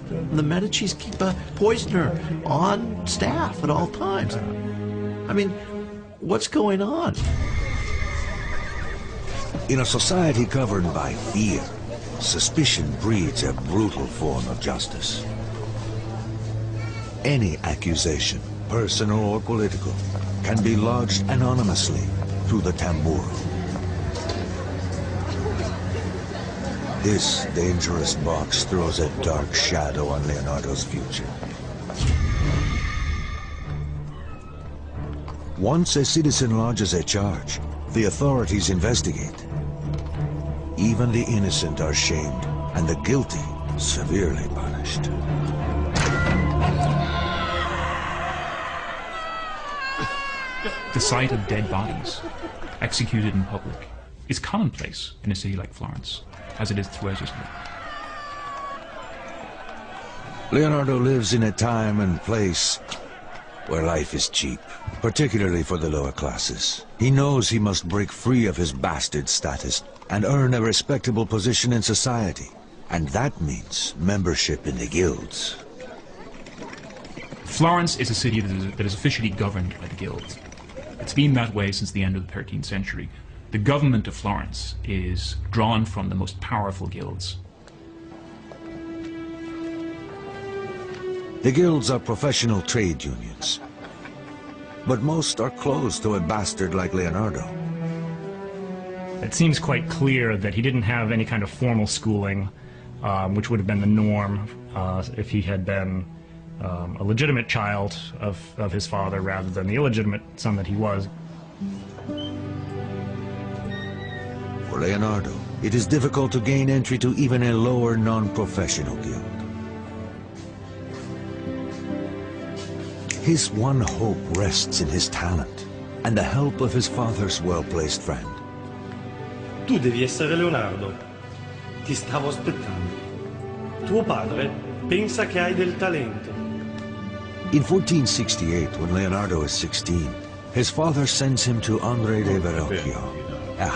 The Medicis keep a poisoner on staff at all times. I mean, what's going on? In a society governed by fear, suspicion breeds a brutal form of justice. Any accusation, personal or political, can be lodged anonymously through the tamburo. This dangerous box throws a dark shadow on Leonardo's future. Once a citizen lodges a charge, the authorities investigate. Even the innocent are shamed, and the guilty severely punished. The sight of dead bodies executed in public is commonplace in a city like Florence, as it is throughout Italy. Leonardo lives in a time and place where life is cheap, particularly for the lower classes. He knows he must break free of his bastard status and earn a respectable position in society. And that means membership in the guilds. Florence is a city that is officially governed by the guilds. It's been that way since the end of the 13th century. The government of Florence is drawn from the most powerful guilds. The guilds are professional trade unions, but most are closed to a bastard like Leonardo. It seems quite clear that he didn't have any kind of formal schooling, which would have been the norm if he had been a legitimate child of his father rather than the illegitimate son that he was. For Leonardo, it is difficult to gain entry to even a lower non-professional guild. His one hope rests in his talent and the help of his father's well-placed friend. Tu devi essere Leonardo. Ti stavo aspettando. Tuo padre pensa che hai del talento. In 1468, when Leonardo is 16, his father sends him to Andrea de Verrocchio,